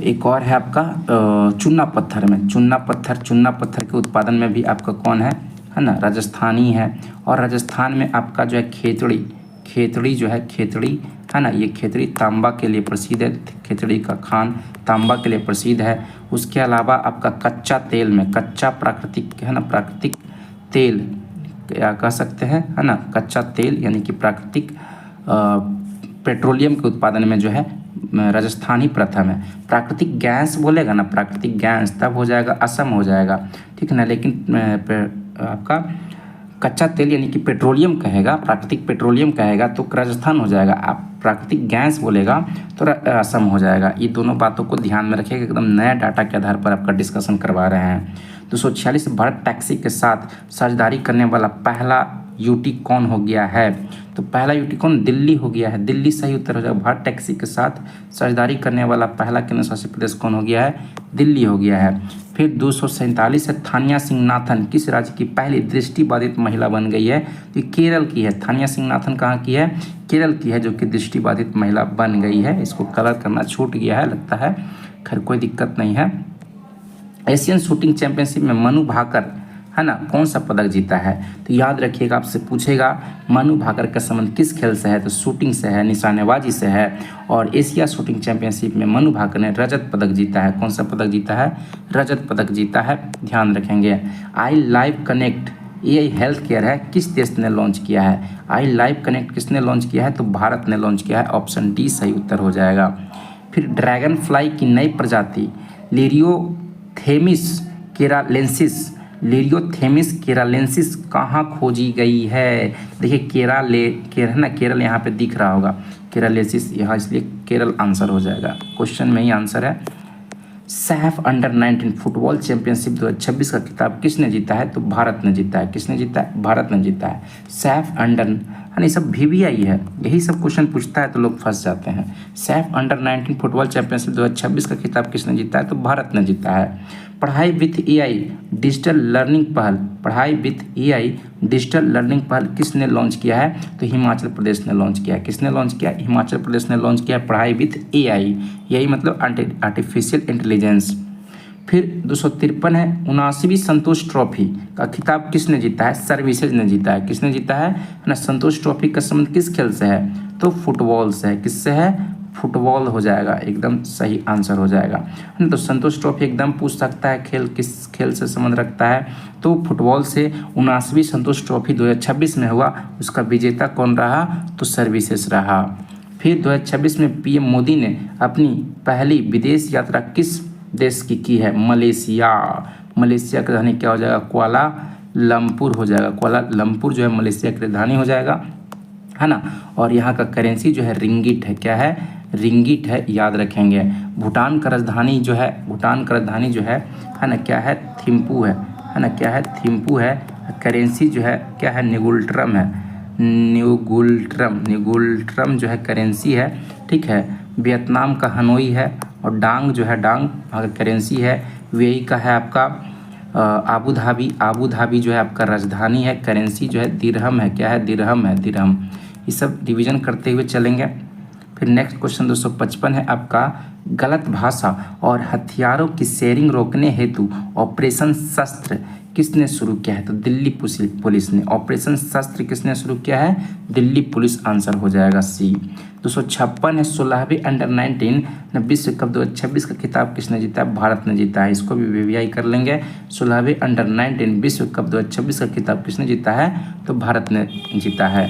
एक और है आपका चूना पत्थर के उत्पादन में भी आपका कौन है ना, राजस्थानी है। और राजस्थान में आपका जो है खेतड़ी जो है, खेतड़ी है ना, ये खेतड़ी तांबा के लिए प्रसिद्ध है। खेतड़ी का खान तांबा के लिए प्रसिद्ध है। उसके अलावा आपका कच्चा तेल में, कच्चा प्राकृतिक है ना, प्राकृतिक तेल क्या कह सकते हैं, है ना, कच्चा तेल यानी कि प्राकृतिक पेट्रोलियम के उत्पादन में जो है राजस्थान ही प्रथम है। प्राकृतिक गैस बोलेगा ना, प्राकृतिक गैस, तब हो जाएगा असम हो जाएगा, ठीक है ना। लेकिन आपका कच्चा तेल यानी कि पेट्रोलियम कहेगा, प्राकृतिक पेट्रोलियम कहेगा तो राजस्थान हो जाएगा। आप प्राकृतिक गैस बोलेगा तो असम हो जाएगा। ये दोनों बातों को ध्यान में रखिएगा, एकदम नया डाटा के आधार पर आपका डिस्कशन करवा रहे हैं। 246 भारत टैक्सी के साथ साझेदारी करने वाला पहला यूटी कौन हो गया है? तो पहला यूटी कौन? दिल्ली हो गया है। दिल्ली सही उत्तर हो जाएगा। भारत टैक्सी के साथ साझेदारी करने वाला पहला केंद्र शासित प्रदेश कौन हो गया है? दिल्ली हो गया है। फिर 247 है, थानिया सिंह नाथन किस राज्य की पहली दृष्टिबाधित महिला बन गई है? तो केरल की है। थानिया सिंह नाथन कहाँ की है? केरल की है, जो कि दृष्टिबाधित महिला बन गई है। इसको कलर करना छूट गया है लगता है, खैर कोई दिक्कत नहीं है। एशियन शूटिंग चैंपियनशिप में मनु भाकर है ना कौन सा पदक जीता है? तो याद रखिएगा, आपसे पूछेगा मनु भाकर का संबंध किस खेल से है? तो शूटिंग से है, निशानेबाजी से है। और एशिया शूटिंग चैंपियनशिप में मनु भाकर ने रजत पदक जीता है। कौन सा पदक जीता है? रजत पदक जीता है, ध्यान रखेंगे। I live connect AI health care है, किस देश ने लॉन्च किया है? आई लाइव कनेक्ट किसने लॉन्च किया है? तो भारत ने लॉन्च किया है। ऑप्शन डी सही उत्तर हो जाएगा। फिर ड्रैगन फ्लाई की नई प्रजाति लिरियोथेमिस केरालेंसिस कहाँ खोजी गई है? देखिए केरल यहाँ पे दिख रहा होगा, केरालेंसिस यहाँ, इसलिए केरल आंसर हो जाएगा। क्वेश्चन में ही आंसर है। सैफ अंडर-19 फुटबॉल चैंपियनशिप 2026 का खिताब किसने जीता है? तो भारत ने जीता है। किसने जीता है? भारत ने जीता है। सैफ अंडर, यानी सब VVI है, यही सब क्वेश्चन पूछता है तो लोग फंस जाते हैं। सैफ अंडर-19 फुटबॉल चैंपियनशिप 2026 का खिताब किसने जीता है? तो भारत ने जीता है। पढ़ाई विथ AI डिजिटल लर्निंग पहल किसने लॉन्च किया है? तो हिमाचल प्रदेश ने लॉन्च किया है। किसने लॉन्च किया? हिमाचल प्रदेश ने लॉन्च किया पढ़ाई विथ AI, यही मतलब आर्टिफिशियल इंटेलिजेंस। फिर 253 है 79वीं संतोष ट्रॉफी का खिताब किसने जीता है? सर्विसेज ने जीता है। किसने जीता है ना? संतोष ट्रॉफी का संबंध किस खेल से है? तो फुटबॉल से है। किससे है? फुटबॉल हो जाएगा, एकदम सही आंसर हो जाएगा। तो संतोष ट्रॉफी एकदम पूछ सकता है खेल किस खेल से संबंध रखता है? तो फुटबॉल से। 79वीं संतोष ट्रॉफी 2026 में हुआ, उसका विजेता कौन रहा? तो सर्विसेज रहा। फिर 2026 में पीएम मोदी ने अपनी पहली विदेश यात्रा किस देश की है? मलेशिया। मलेशिया की राजधानी क्या हो जाएगा? कुआलालंपुर हो जाएगा। कुआलालंपुर जो है मलेशिया की राजधानी हो जाएगा, है ना। और यहाँ का करेंसी जो है रिंगिट है। क्या है? रिंगिट है, याद रखेंगे। भूटान का राजधानी जो है ना, क्या है? थिम्पू है ना। क्या है? थिम्पू है। करेंसी जो है क्या है? निगुल्ट्रम है। निगुल्ट्रम जो है करेंसी है, ठीक है। वियतनाम का हनोई है। और डांग जो है, डांग करेंसी है। यूएई का है आपका आबू धाबी जो है आपका राजधानी है। करेंसी जो है दिरहम है। क्या है? दिरहम है, दिरहम। ये सब रिवीजन करते हुए चलेंगे। फिर नेक्स्ट क्वेश्चन 255 है आपका, गलत भाषा और हथियारों की शेयरिंग रोकने हेतु ऑपरेशन शस्त्र किसने शुरू किया है? तो दिल्ली पुलिस ने। ऑपरेशन शस्त्र किसने शुरू किया है? दिल्ली पुलिस, आंसर हो जाएगा सी। 256 है 16वीं अंडर-19 विश्व कप 2026 का खिताब किसने जीता है? भारत ने जीता है। इसको भी वीवीआई कर लेंगे। 16वीं अंडर-19 विश्व कप 2026 का खिताब किसने जीता है? तो भारत ने जीता है।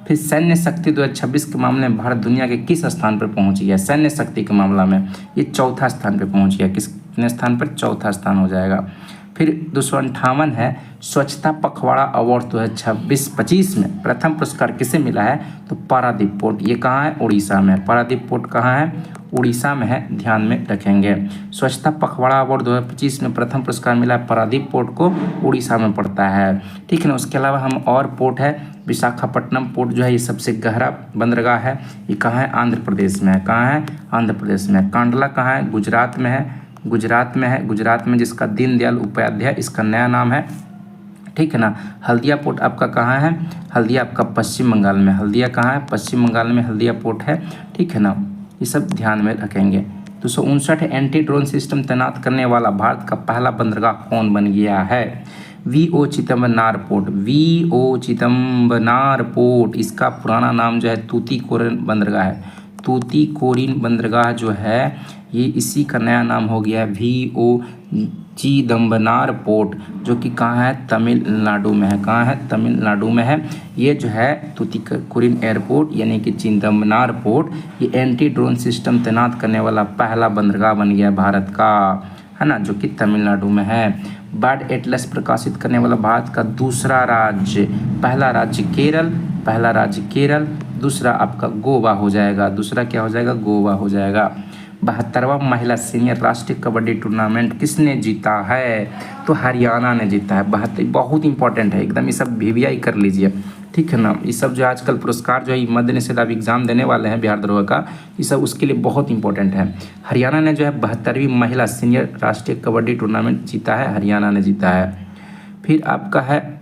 फिर सैन्य शक्ति 2026 के मामले में भारत दुनिया के किस स्थान पर पहुंच गया? सैन्य शक्ति के मामला में ये चौथा स्थान पर पहुंच गया। कितने स्थान पर? चौथा स्थान हो जाएगा। फिर 258 है स्वच्छता पखवाड़ा अवार्ड 2026-25 में प्रथम पुरस्कार किसे मिला है? तो पारादीप पोर्ट। ये कहाँ है? उड़ीसा में। पारादीप पोर्ट कहाँ है? उड़ीसा में है, ध्यान में रखेंगे। स्वच्छता पखवाड़ा अवार्ड 2025 में प्रथम पुरस्कार मिला है पारादीप पोर्ट को, उड़ीसा में पड़ता है, ठीक है ना। उसके अलावा हम और पोर्ट है विशाखापट्टनम पोर्ट जो है ये सबसे गहरा बंदरगाह है। ये कहाँ है? आंध्र प्रदेश में है। कहाँ है? आंध्र प्रदेश में। कांडला कहाँ है? गुजरात में है। गुजरात में जिसका दीनदयाल उपाध्याय इसका नया नाम है, ठीक है ना। हल्दिया पोर्ट आपका कहाँ है? हल्दिया आपका पश्चिम बंगाल में। हल्दिया कहाँ है? पश्चिम बंगाल में हल्दिया पोर्ट है, ठीक है ना। ये सब ध्यान में रखेंगे। 259 एंटी ड्रोन सिस्टम तैनात करने वाला भारत का पहला बंदरगाह कौन बन गया है? VO Chidambaranar port. VO Chidambaranar port, इसका पुराना नाम जो है तूतीकोरिन बंदरगाह है। तूतीकोरिन बंदरगाह जो है ये इसी का नया नाम हो गया है वीओ चिदम्बरनार पोर्ट, जो कि कहाँ है? तमिलनाडु में है। कहाँ है? तमिलनाडु में है। ये जो है तूतीकोरिन एयरपोर्ट यानी कि चिदम्बरनार पोर्ट, ये एंटी ड्रोन सिस्टम तैनात करने वाला पहला बंदरगाह बन गया भारत का, है ना, जो कि तमिलनाडु में है। बर्ड एटलस प्रकाशित करने वाला भारत का दूसरा राज्य, पहला राज्य केरल, दूसरा आपका गोवा हो जाएगा। दूसरा क्या हो जाएगा? गोवा हो जाएगा। 72वां महिला सीनियर राष्ट्रीय कबड्डी टूर्नामेंट किसने जीता है? तो हरियाणा ने जीता है। बहुत इंपॉर्टेंट है एकदम, ये सब वीवीआई कर लीजिए, ठीक है ना। ये सब जो आजकल पुरस्कार जो है मध्य निषेध अब एग्जाम देने वाले हैं बिहार दरोगा का, ये सब उसके लिए बहुत इंपॉर्टेंट है। हरियाणा ने जो है 72वीं महिला सीनियर राष्ट्रीय कबड्डी टूर्नामेंट जीता है, हरियाणा ने जीता है। फिर आपका है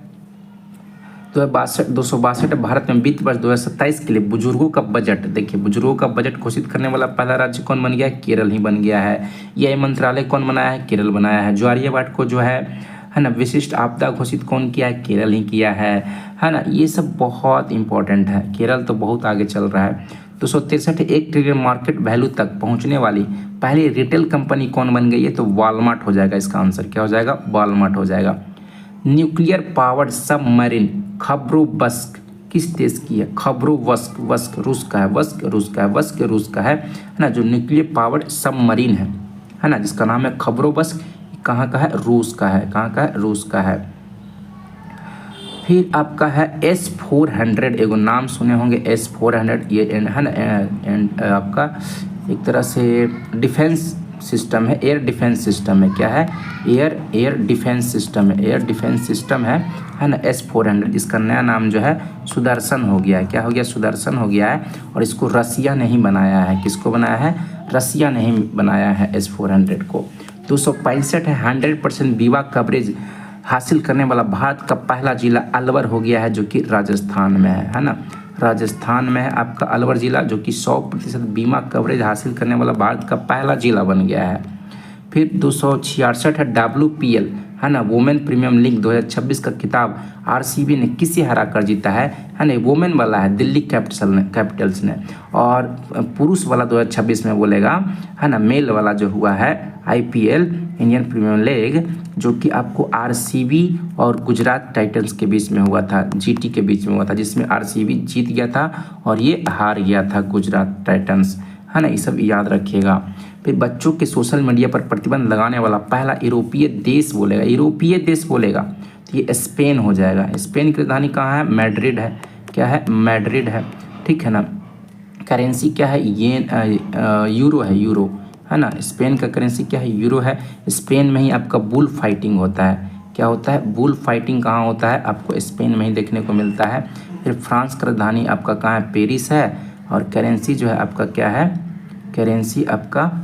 262 भारत में वित्त वर्ष 2027 के लिए बुजुर्गों का बजट, देखिए बुजुर्गों का बजट घोषित करने वाला पहला राज्य कौन बन गया है? केरल ही बन गया है। यह मंत्रालय कौन बनाया है? केरल बनाया है। जो आर्यभट्ट को जो है ना विशिष्ट आपदा घोषित कौन किया है? केरल ही किया है ना। ये सब बहुत इंपॉर्टेंट है, केरल तो बहुत आगे चल रहा है। 263 1 ट्रिलियन मार्केट वैल्यू तक पहुंचने वाली पहली रिटेल कंपनी कौन बन गई है? तो वॉलमार्ट हो जाएगा। इसका आंसर क्या हो जाएगा? वॉलमार्ट हो जाएगा। न्यूक्लियर पावर्ड सबमरीन खबरोवस्क किस देश की है? खबरोवस्क रूस का है ना। जो न्यूक्लियर पावर्ड सबमरीन है ना, जिसका नाम है खबरोवस्क, कहाँ का है? रूस का है। कहाँ का है? रूस का है। फिर आपका है S-400, एगो नाम सुने होंगे S-400, ये है ना आपका एक तरह से डिफेंस सिस्टम है, एयर डिफेंस सिस्टम है। क्या है? एयर डिफेंस सिस्टम है ना S-400, जिसका नया नाम जो है सुदर्शन हो गया है। क्या हो गया? सुदर्शन हो गया है। और इसको रसिया ने ही बनाया है। किसको बनाया है? रसिया ने ही बनाया है S-400 को। 265 है 100% बीमा कवरेज हासिल करने वाला भारत का पहला जिला अलवर हो गया है, जो कि राजस्थान में है ना। राजस्थान में है आपका अलवर जिला, जो कि 100% बीमा कवरेज हासिल करने वाला भारत का पहला जिला बन गया है। फिर 266 है WPL, है ना, वुमेन प्रीमियम लीग 2026 का खिताब RCB ने किसे हरा कर जीता है ना, वुमेन वाला है दिल्ली कैपिटल्स ने। और पुरुष वाला 2026 में बोलेगा, है ना, मेल वाला जो हुआ है IPL इंडियन प्रीमियम लीग, जो कि आपको RCB और गुजरात टाइटंस के बीच में हुआ था, GT के बीच में हुआ था, जिसमें RCB जीत गया था और ये हार गया था गुजरात टाइटंस, है ना, ये सब याद रखिएगा। फिर बच्चों के सोशल मीडिया पर प्रतिबंध लगाने वाला पहला यूरोपीय देश बोलेगा, यूरोपीय देश बोलेगा तो ये स्पेन हो जाएगा। स्पेन की राजधानी कहाँ है? मैड्रिड है। क्या है? मैड्रिड है, ठीक है ना। करेंसी क्या है? ये यूरो है, यूरो, है ना। स्पेन का करेंसी क्या है? यूरो है। स्पेन में ही आपका बुल फाइटिंग होता है। क्या होता है? बुल फाइटिंग कहाँ होता है? आपको स्पेन में ही देखने को मिलता है। फिर फ्रांस का राजधानी आपका कहाँ है? पेरिस है। और करेंसी जो है आपका क्या है? करेंसी आपका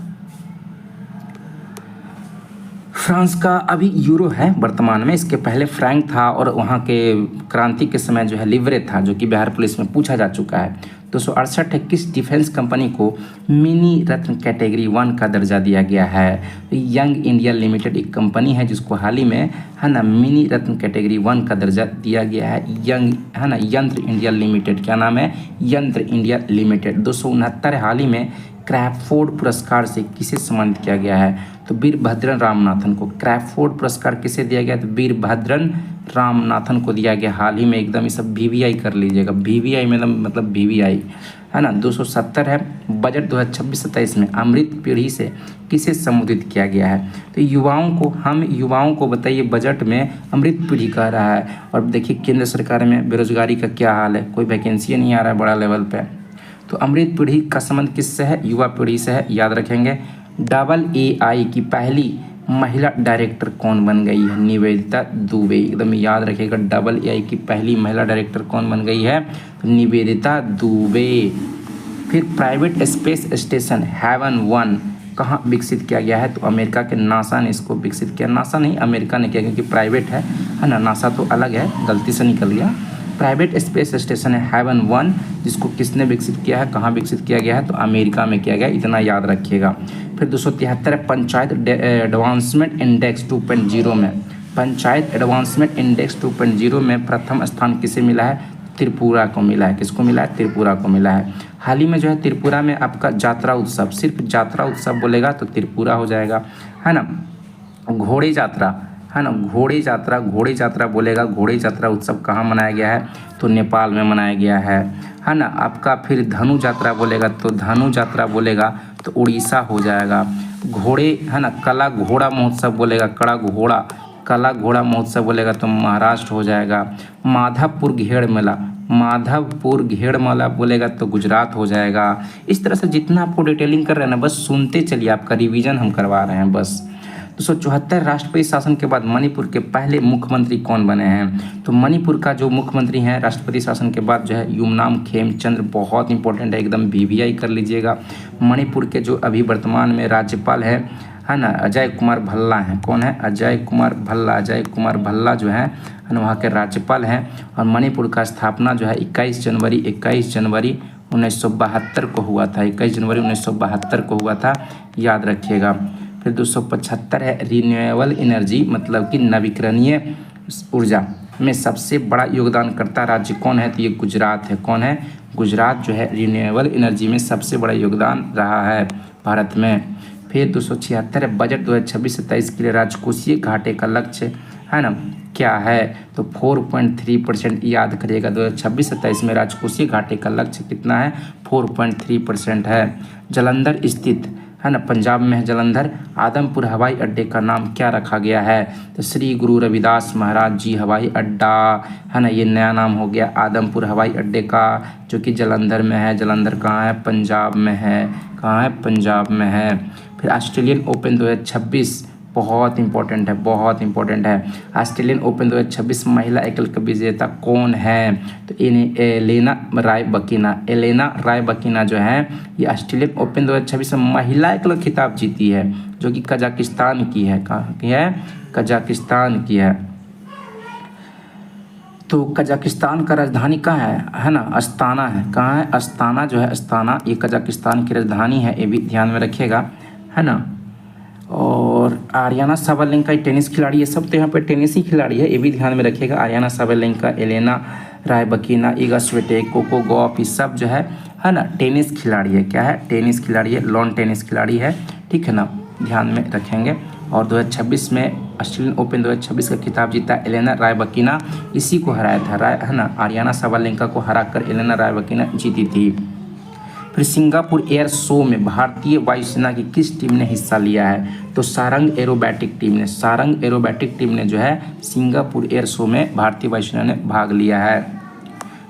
फ्रांस का अभी यूरो है वर्तमान में, इसके पहले फ्रैंक था और वहाँ के क्रांति के समय जो है लिवरे था, जो कि बिहार पुलिस में पूछा जा चुका है। 268 है, किस डिफेंस कंपनी को मिनी रत्न कैटेगरी 1 का दर्जा दिया गया है? यंग इंडिया लिमिटेड एक कंपनी है जिसको हाल ही में, है ना, मिनी रत्न कैटेगरी 1 का दर्जा दिया गया है। यंग, है ना, यंत्र इंडिया लिमिटेड, क्या नाम है? यंत्र इंडिया लिमिटेड। 269 हाल ही में क्रैफोर्ड पुरस्कार से किसे सम्मानित किया गया है? तो वीरभद्रन रामनाथन को। क्रैफोर्ड पुरस्कार किसे दिया गया? तो वीरभद्रन रामनाथन को दिया गया हाल ही में। एकदम ये सब VVI कर लीजिएगा, VVI मतलब VVI, है ना। 270 है, बजट 2026-27 में अमृत पीढ़ी से किसे संबोधित किया गया है? तो युवाओं को बताइए, बजट में अमृत पीढ़ी कह रहा है। और देखिए केंद्र सरकार में बेरोजगारी का क्या हाल है, कोई वैकेंसी नहीं आ रहा है बड़ा लेवल पे। तो अमृत पीढ़ी का संबंध किससे है? युवा पीढ़ी से है, याद रखेंगे। AI की पहली महिला डायरेक्टर कौन बन गई है? निवेदिता दुबे, एकदम याद रखिएगा। AI की पहली महिला डायरेक्टर कौन बन गई है? निवेदिता दुबे। फिर प्राइवेट स्पेस स्टेशन हेवन 1 कहाँ विकसित किया गया है? तो अमेरिका के नासा ने इसको विकसित किया। नासा नहीं, अमेरिका ने किया, क्योंकि प्राइवेट है ना, नासा तो अलग है, गलती से निकल गया। प्राइवेट स्पेस स्टेशन है हेवन 1, जिसको किसने विकसित किया है, कहाँ विकसित किया गया है? तो अमेरिका में किया गया, इतना याद रखिएगा। फिर 273 है, पंचायत एडवांसमेंट इंडेक्स 2.0 में, पंचायत एडवांसमेंट इंडेक्स 2.0 में प्रथम स्थान किसे मिला है? त्रिपुरा को मिला है। किसको मिला है? त्रिपुरा को मिला है। हाल ही में जो है त्रिपुरा में आपका यात्रा उत्सव, सिर्फ यात्रा उत्सव बोलेगा तो त्रिपुरा हो जाएगा, है ना। घोड़े यात्रा, है ना, घोड़े यात्रा बोलेगा, घोड़े यात्रा उत्सव कहाँ मनाया गया है? तो नेपाल में मनाया गया है ना। आपका फिर धनु यात्रा बोलेगा, तो धनु यात्रा बोलेगा तो उड़ीसा हो जाएगा। घोड़े, है ना, कला घोड़ा महोत्सव बोलेगा, कला घोड़ा महोत्सव बोलेगा तो महाराष्ट्र हो जाएगा। माधवपुर घेड़ मेला बोलेगा तो गुजरात हो जाएगा। इस तरह से जितना आपको डिटेलिंग कर रहे हैं ना, बस सुनते चलिए, आपका रिवीजन हम करवा रहे हैं बस। 274 राष्ट्रपति शासन के बाद मणिपुर के पहले मुख्यमंत्री कौन बने हैं? तो मणिपुर का जो मुख्यमंत्री हैं राष्ट्रपति शासन के बाद जो है युमनाम खेमचंद्र, बहुत इंपॉर्टेंट है, एकदम VVI कर लीजिएगा। मणिपुर के जो अभी वर्तमान में राज्यपाल है ना, अजय कुमार भल्ला हैं। कौन है? अजय कुमार भल्ला जो है ना, वहाँ के राज्यपाल हैं। और मणिपुर का स्थापना जो है 21 जनवरी 1972 को हुआ था, 21 जनवरी 1972 को हुआ था, याद रखिएगा। फिर 275 है, रिन्यूएबल एनर्जी मतलब कि नवीकरणीय ऊर्जा में सबसे बड़ा योगदानकर्ता राज्य कौन है? तो ये गुजरात है। कौन है? गुजरात जो है रिन्यूएबल एनर्जी में सबसे बड़ा योगदान रहा है भारत में। फिर 276 है, बजट 2026-27 के लिए राजकोषीय घाटे का लक्ष्य, है ना, क्या है? तो 4.3%, याद करिएगा। 2026-27 में राजकोषीय घाटे का लक्ष्य कितना है? 4.3% है। जालंधर स्थित, है ना, पंजाब में है जालंधर, आदमपुर हवाई अड्डे का नाम क्या रखा गया है? तो श्री गुरु रविदास महाराज जी हवाई अड्डा, है ना, ये नया नाम हो गया आदमपुर हवाई अड्डे का, जो कि जालंधर में है। जालंधर कहाँ है? पंजाब में है। कहाँ है? पंजाब में है। फिर ऑस्ट्रेलियन ओपन 2026 बहुत इंपॉर्टेंट है। ऑस्ट्रेलियन ओपन 2026 महिला एकल कप विजेता कौन है? तो एलेना राय बकीना जो है, ये ऑस्ट्रेलियन ओपन 2026 में महिला एकल खिताब जीती है, जो कि कजाकिस्तान की है। कहाँ की है? कजाकिस्तान की है। तो कजाकिस्तान का राजधानी कहाँ है ना? अस्ताना है। कहाँ है? अस्ताना जो है, अस्ताना, ये कजाकिस्तान की राजधानी है, ये भी ध्यान में रखिएगा, है ना। और आर्याना साबालेंका टेनिस खिलाड़ी है, सब तो यहाँ पे टेनिस ही खिलाड़ी है, ये भी ध्यान में रखिएगा। Aryna Sabalenka, Elena Rybakina, Iga Swiatek, Coco Gauff, ये सब जो है ना टेनिस खिलाड़ी है। क्या है? टेनिस खिलाड़ी है, लॉन टेनिस खिलाड़ी है, ठीक है ना, ध्यान में रखेंगे। और 2026 में ऑस्ट्रेलियन ओपन 2026 का खिताब जीता एलेना रायबकीना, इसी को हराया था, है ना, आर्याना साबालेंका को हराकर एलेना रायबकीना जीती थी। फिर सिंगापुर एयर शो में भारतीय वायुसेना की किस टीम ने हिस्सा लिया है? तो सारंग एरोबैटिक टीम ने जो है सिंगापुर एयर शो में भारतीय वायुसेना ने भाग लिया है।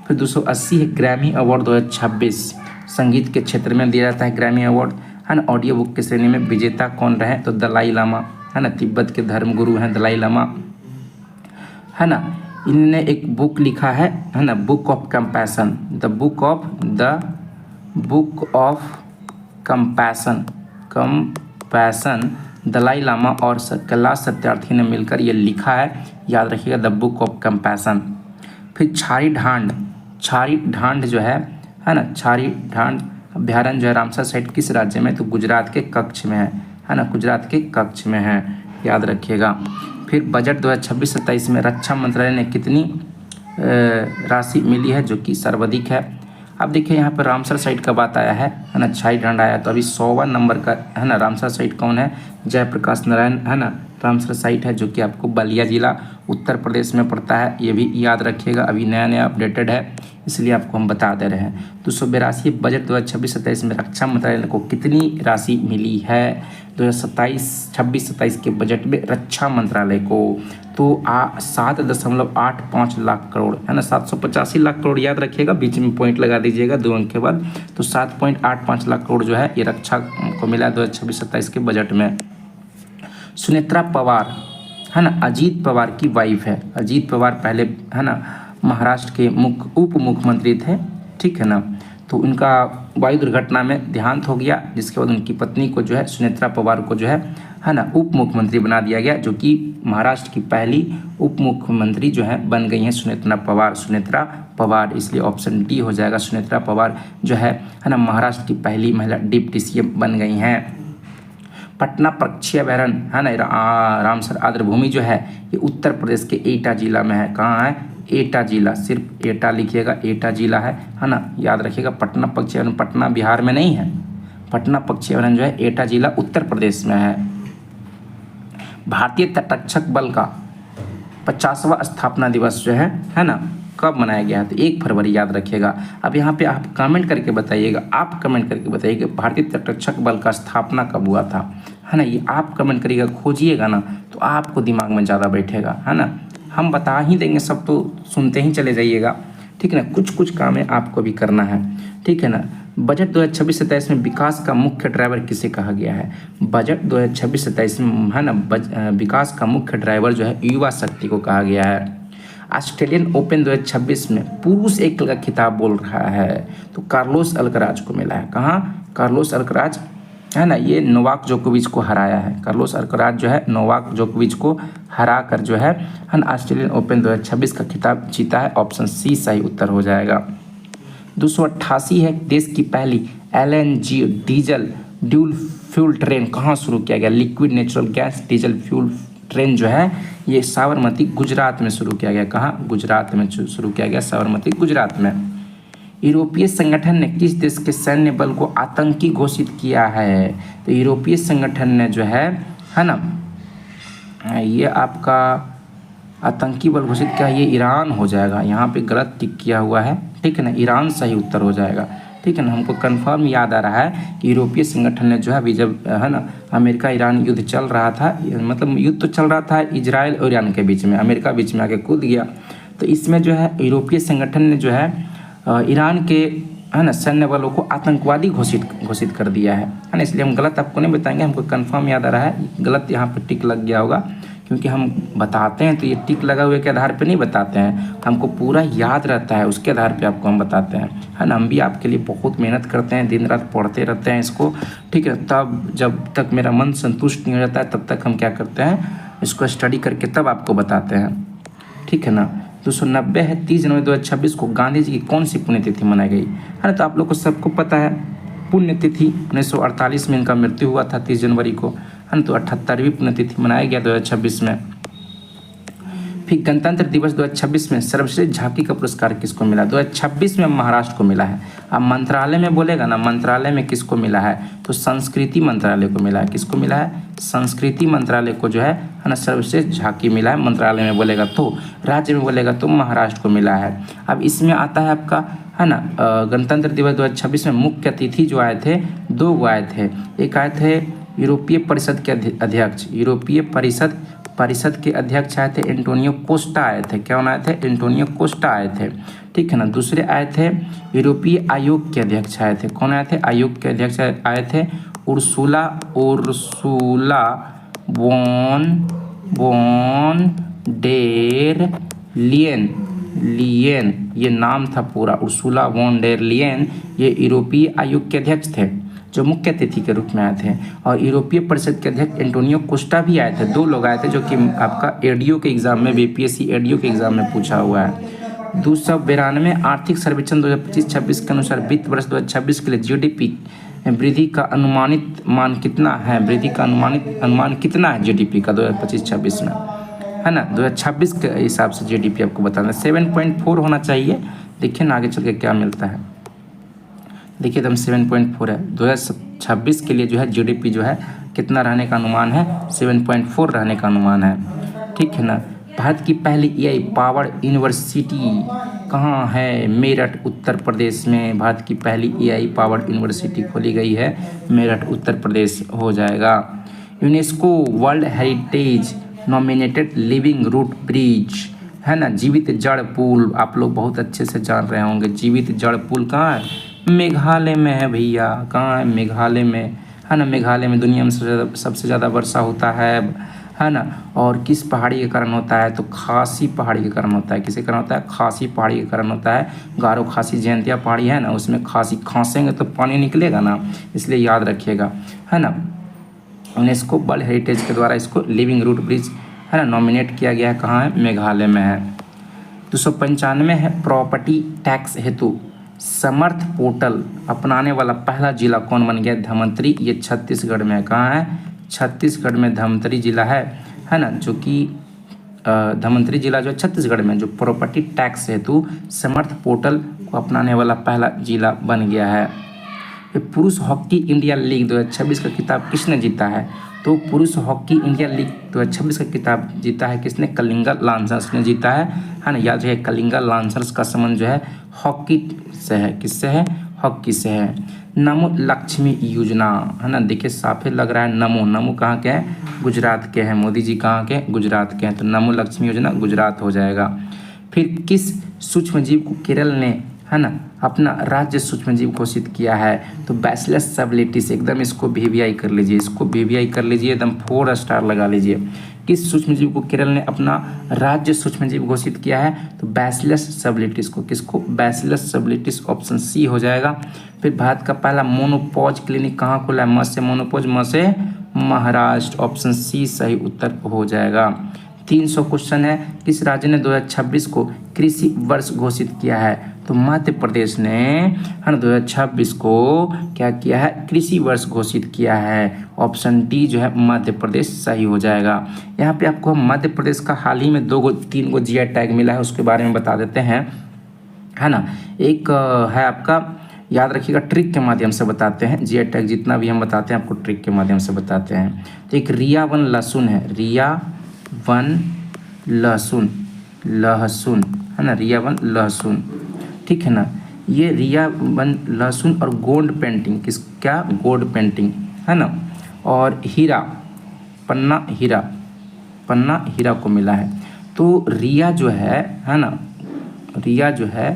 फिर 280 है ग्रैमी अवार्ड 2026 संगीत के क्षेत्र में दिया जाता है ग्रैमी अवार्ड, है ना। ऑडियो बुक की श्रेणी में विजेता कौन रहे? तो दलाई लामा, है ना, तिब्बत के धर्म गुरु हैं दलाई लामा, है ना। इन्होंने एक बुक लिखा है ना, Book of Compassion, the Book of Compassion, Dalai Lama और कैलाश सत्यार्थी ने मिलकर ये लिखा है, याद रखिएगा, द बुक ऑफ कंपैशन। फिर छारी ढांड जो है ना, छारी ढांड अभ्यारण्य जो है रामसर साइट किस राज्य में? तो गुजरात के कच्छ में है ना, गुजरात के कच्छ में है, याद रखिएगा। फिर बजट 2026-27 में रक्षा मंत्रालय ने कितनी राशि मिली है, जो कि सर्वाधिक है? अब देखिए यहाँ पर रामसर साइट का बात आया है ना, छाई ढांड आया, तो अभी 100वां नंबर का है ना रामसर साइट कौन है? जयप्रकाश नारायण, है ना, रामसर साइट है जो कि आपको बलिया जिला उत्तर प्रदेश में पड़ता है, ये भी याद रखिएगा, अभी नया अपडेटेड है, इसलिए आपको हम बता दे रहे हैं। 282 बजट 2026-27 में रक्षा मंत्रालय को कितनी राशि मिली है? 2026-27 के बजट में रक्षा मंत्रालय को तो 7.85 लाख करोड़, है ना, 785 लाख करोड़, याद रखिएगा, बीच में पॉइंट लगा दीजिएगा 2 अंक के बाद। तो 7.85 लाख करोड़ जो है ये रक्षा को मिला 2026-27 के बजट में। सुनेत्रा पवार, है ना, अजीत पवार की वाइफ है। अजीत पवार पहले, है ना, महाराष्ट्र के उप मुख्यमंत्री थे, ठीक है ना। तो उनका वायु दुर्घटना में देहांत हो गया, जिसके बाद उनकी पत्नी को जो है सुनेत्रा पवार को जो है ना उप मुख्यमंत्री बना दिया गया, जो कि महाराष्ट्र की पहली उप मुख्यमंत्री जो है बन गई हैं सुनेत्रा पवार, इसलिए ऑप्शन डी हो जाएगा। सुनेत्रा पवार जो है ना महाराष्ट्र की पहली महिला डिप्टी सीएम बन गई हैं। पटना पक्षी अभयारण्य, है ना, रामसर आर्द्रभूमि जो है ये उत्तर प्रदेश के एटा जिला में है। कहाँ है? एटा जिला, सिर्फ एटा लिखिएगा, एटा जिला है ना, याद रखिएगा। पटना पक्षी अभयारण्य पटना बिहार में नहीं है, पटना पक्षी अभयारण्य जो है एटा जिला उत्तर प्रदेश में है। भारतीय तटरक्षक बल का 50वां स्थापना दिवस जो है ना, कब मनाया गया है? तो 1 फरवरी, याद रखिएगा। अब यहाँ पे आप कमेंट करके बताइएगा, भारतीय तटरक्षक बल का स्थापना कब हुआ था, है ना, ये आप कमेंट करिएगा, खोजिएगा ना तो आपको दिमाग में ज़्यादा बैठेगा, है ना। हम बता ही देंगे, सब तो सुनते ही चले जाइएगा, ठीक है ना। कुछ काम है आपको भी करना है, ठीक है ना। बजट 2026-27 में विकास का मुख्य ड्राइवर किसे कहा गया है? बजट 2026-27 में, है ना, विकास का मुख्य ड्राइवर जो है युवा शक्ति को कहा गया है। ऑस्ट्रेलियन ओपन 2026 में पुरुष एकल का खिताब बोल रहा है तो कार्लोस अल्कराज को मिला है। कहाँ? कार्लोस अल्कराज, है ना, ये नोवाक जोकोविच को हराया है। कार्लोस अल्कराज जो है नोवाक जोकोविच को हरा कर जो है ना ऑस्ट्रेलियन ओपन 2026 का खिताब जीता है। ऑप्शन सी सही उत्तर हो जाएगा। 288 है देश की पहली LNG diesel dual fuel train कहाँ शुरू किया गया? Liquid natural gas diesel fuel train जो है ये साबरमती गुजरात में शुरू किया गया। कहाँ? गुजरात में शुरू किया गया, साबरमती गुजरात में। यूरोपीय संगठन ने किस देश के सैन्य बल को आतंकी घोषित किया है? तो यूरोपीय संगठन ने जो है ना, ये आपका आतंकी बल घोषित किया, ये ईरान हो जाएगा। यहाँ पे गलत टिक किया हुआ है, ठीक है ना, ईरान सही उत्तर हो जाएगा, ठीक है ना। हमको कंफर्म याद आ रहा है कि यूरोपीय संगठन ने जो है अभी जब, है ना, अमेरिका ईरान युद्ध चल रहा था, मतलब युद्ध तो चल रहा था इजराइल और ईरान के बीच में, अमेरिका बीच में आके कूद गया, तो इसमें जो है यूरोपीय संगठन ने जो है ईरान के, है ना, सैन्य बलों को आतंकवादी घोषित कर दिया है ना। इसलिए हम गलत आपको नहीं बताएंगे, हमको कंफर्म याद आ रहा है, गलत यहाँ पर टिक लग गया होगा, क्योंकि हम बताते हैं तो ये टिक लगा हुए के आधार पे नहीं बताते हैं, हमको पूरा याद रहता है, उसके आधार पे आपको हम बताते हैं, है ना। हम भी आपके लिए बहुत मेहनत करते हैं, दिन रात पढ़ते रहते हैं इसको, ठीक है। तब जब तक मेरा मन संतुष्ट नहीं हो जाता है तब तक हम क्या करते हैं, इसको स्टडी करके तब आपको बताते हैं, ठीक है ना। 290 है 30 जनवरी 2026 को गांधी जी की कौन सी पुण्यतिथि मनाई गई, है ना। तो आप लोग को सबको पता है पुण्यतिथि 1948 में इनका मृत्यु हुआ था 30 जनवरी को, है ना। तो 78वीं पुण्यतिथि मनाया गया 2026 में। फिर गणतंत्र दिवस 2026 में सर्वश्रेष्ठ झांकी का पुरस्कार किसको मिला? 2026 में महाराष्ट्र को मिला है। अब मंत्रालय में बोलेगा ना, मंत्रालय में किसको मिला है? तो संस्कृति मंत्रालय को मिला है। किसको मिला है? संस्कृति मंत्रालय को जो है ना सर्वश्रेष्ठ झांकी मिला है। मंत्रालय में बोलेगा तो, राज्य में बोलेगा तो महाराष्ट्र को मिला है। अब इसमें आता है आपका, है ना, गणतंत्र दिवस 2026 में मुख्य अतिथि जो आए थे, 2 गो आए थे। एक आए थे यूरोपीय परिषद के अध्यक्ष, यूरोपीय परिषद के अध्यक्ष आए थे एंटोनियो कोस्टा आए थे। क्या आए थे? एंटोनियो कोस्टा आए थे, ठीक है ना। दूसरे आए थे यूरोपीय आयोग के अध्यक्ष आए थे। कौन आए थे? आयोग के अध्यक्ष आए थे उर्सुला वॉन डेर लियन, ये नाम था पूरा, उर्सुला वॉन डेर लियन। ये यूरोपीय आयोग के अध्यक्ष थे जो मुख्य अतिथि के रूप में आए थे। और यूरोपीय परिषद के अध्यक्ष एंटोनियो कोस्टा भी आए थे। 2 लोग आए थे जो कि आपका एडीओ के एग्जाम में, बीपीएससी एडीओ के एग्जाम में पूछा हुआ है। 292 आर्थिक सर्वेक्षण 2025-26 के अनुसार वित्त वर्ष 2026 के लिए जीडीपी वृद्धि का अनुमानित मान कितना है? वृद्धि का अनुमान कितना है जीडीपी का 2025-26 में, है ना। 2026 के हिसाब से जीडीपी आपको बताना 7.4 होना चाहिए। देखिए ना आगे चल के क्या मिलता है। देखिए एकदम 7.4 है। 2026 के लिए जो है जीडीपी जो है कितना रहने का अनुमान है? 7.4 रहने का अनुमान है, ठीक है ना। भारत की पहली एआई पावर्ड यूनिवर्सिटी कहाँ है? मेरठ, उत्तर प्रदेश में भारत की पहली एआई पावर्ड यूनिवर्सिटी खोली गई है। मेरठ उत्तर प्रदेश हो जाएगा। UNESCO world heritage nominated living root bridge, है ना, जीवित जड़ पुल, आप लोग बहुत अच्छे से जान रहे होंगे। जीवित जड़ पुल कहाँ है? मेघालय में है भैया। कहाँ है? मेघालय में, है ना। मेघालय में दुनिया में सबसे ज़्यादा वर्षा होता है ना। और किस पहाड़ी के कारण होता है? तो खासी पहाड़ी के कारण होता है। किसके कारण होता है? खासी पहाड़ी के कारण होता है। गारो खासी जयंतिया पहाड़ी है ना, उसमें खासी खांसेंगे तो पानी निकलेगा ना, इसलिए याद रखिएगा, है ना। यूनेस्को वर्ल्ड हेरिटेज के द्वारा इसको लिविंग रूट ब्रिज, है ना, नॉमिनेट किया गया है। कहाँ है? मेघालय में है। 295 है प्रॉपर्टी टैक्स हेतु समर्थ पोर्टल अपनाने वाला पहला जिला कौन बन गया? धमतरी। ये छत्तीसगढ़ में है। कहाँ है? छत्तीसगढ़ में धमतरी जिला है ना, जो कि धमतरी जिला जो है छत्तीसगढ़ में, जो प्रॉपर्टी टैक्स हेतु समर्थ पोर्टल को अपनाने वाला पहला जिला बन गया है। पुरुष हॉकी इंडिया लीग 2026 का खिताब किसने जीता है? तो पुरुष हॉकी इंडिया लीग 2026 का खिताब जीता है किसने? कलिंगा लांसर्स ने जीता है ना। याद रखिए कलिंगा लांसर्स का संबंध जो है हॉकी से है। किससे है? हॉकी से है। नमो लक्ष्मी योजना, है ना, देखिए साफे लग रहा है। नमो कहाँ के हैं? गुजरात के हैं। मोदी जी कहाँ के? गुजरात के हैं। तो नमो लक्ष्मी योजना गुजरात हो जाएगा। फिर किस सूक्ष्मजीव को केरल ने, है ना, अपना राज्य सूक्ष्मजीव घोषित किया है? तो बैसिलस सबटिलिस, एकदम इसको वीवीआई कर लीजिए, इसको वीवीआई कर लीजिए, एकदम 4 स्टार लगा लीजिए। किस सूक्ष्मजीव को केरल ने अपना राज्य सूक्ष्मजीव घोषित किया है? तो बैसिलस सबटिलिस को। किसको? बैसिलस सबटिलिस, ऑप्शन सी हो जाएगा। फिर भारत का पहला मोनोपॉज क्लिनिक कहाँ खुला है? म से मोनोपॉज, म से महाराष्ट्र, ऑप्शन सी सही उत्तर हो जाएगा। 300 क्वेश्चन है। किस राज्य ने 2026 को कृषि वर्ष घोषित किया है? तो मध्य प्रदेश ने, है ना, 2026 को क्या किया है? कृषि वर्ष घोषित किया है। ऑप्शन डी जो है मध्य प्रदेश सही हो जाएगा। यहाँ पे आपको मध्य प्रदेश का हाल ही में 3 गो जीआई टैग मिला है, उसके बारे में बता देते हैं, है ना। एक है आपका, याद रखिएगा, ट्रिक के माध्यम से बताते हैं। जीआई टैग जितना भी हम बताते हैं आपको ट्रिक के माध्यम से बताते हैं। तो एक रिया वन लहसुन है, रिया वन लहसुन, है ना, रिया वन लहसुन, ठीक है ना। ये रिया वन लहसुन और गोल्ड पेंटिंग, क्या? गोल्ड पेंटिंग, है ना। और हीरा, पन्ना हीरा को मिला है। तो रिया जो है ना, रिया जो है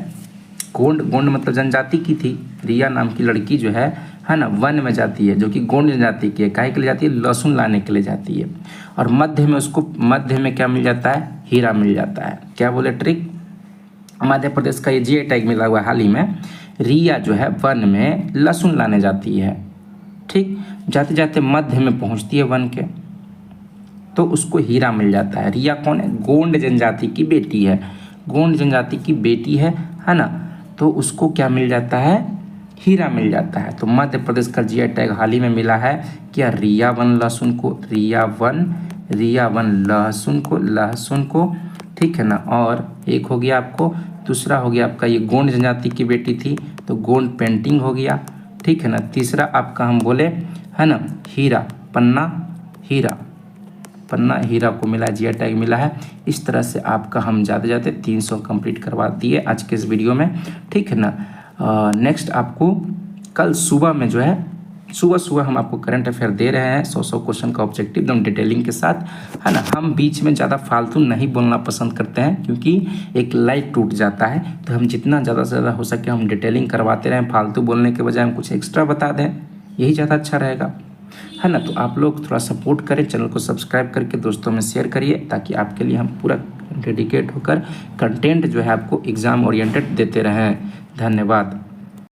गोंड मतलब जनजाति की थी। रिया नाम की लड़की जो है ना, वन में जाती है, जो कि गोंड जनजाति की है। काहे के लिए जाती है? लहसुन लाने के लिए जाती है। और मध्य में क्या मिल जाता है? हीरा मिल जाता है। क्या बोले ट्रिक? मध्य प्रदेश का ये जीआई टैग मिला हुआ है हाल ही में। रिया जो है वन में लहसुन लाने जाती है, ठीक। जाते जाते मध्य में पहुंचती है वन के, तो उसको हीरा मिल जाता है। रिया कौन है? गोंड जनजाति की बेटी है, गोंड जनजाति की बेटी है ना। तो उसको क्या मिल जाता है? हीरा मिल जाता है। तो मध्य प्रदेश का जीआई टैग हाल ही में मिला है क्या, रिया वन लहसुन को, रिया वन लहसुन को, ठीक है ना। और एक हो गया आपको, दूसरा हो गया आपका ये गोंड जनजाति की बेटी थी तो गोंड पेंटिंग हो गया, ठीक है ना। तीसरा आपका हम बोले है ना हीरा, पन्ना हीरा को मिला, जीआई टैग मिला है। इस तरह से आपका हम जाते 300 कंप्लीट करवा दिए आज के इस वीडियो में, ठीक है ना। नेक्स्ट आपको कल सुबह में जो है सुबह हम आपको करंट अफेयर दे रहे हैं 100 क्वेश्चन का ऑब्जेक्टिव एकदम डिटेलिंग के साथ, है ना। हम बीच में ज़्यादा फालतू नहीं बोलना पसंद करते हैं क्योंकि एक लाइफ टूट जाता है, तो हम जितना ज़्यादा से ज़्यादा हो सके हम डिटेलिंग करवाते रहें, फालतू बोलने के बजाय हम कुछ एक्स्ट्रा बता दें, यही ज़्यादा अच्छा रहेगा, है ना। तो आप लोग थोड़ा सपोर्ट करें, चैनल को सब्सक्राइब करके दोस्तों में शेयर करिए ताकि आपके लिए हम पूरा डेडिकेट होकर कंटेंट जो है आपको एग्ज़ाम ओरिएंटेड देते रहें। धन्यवाद।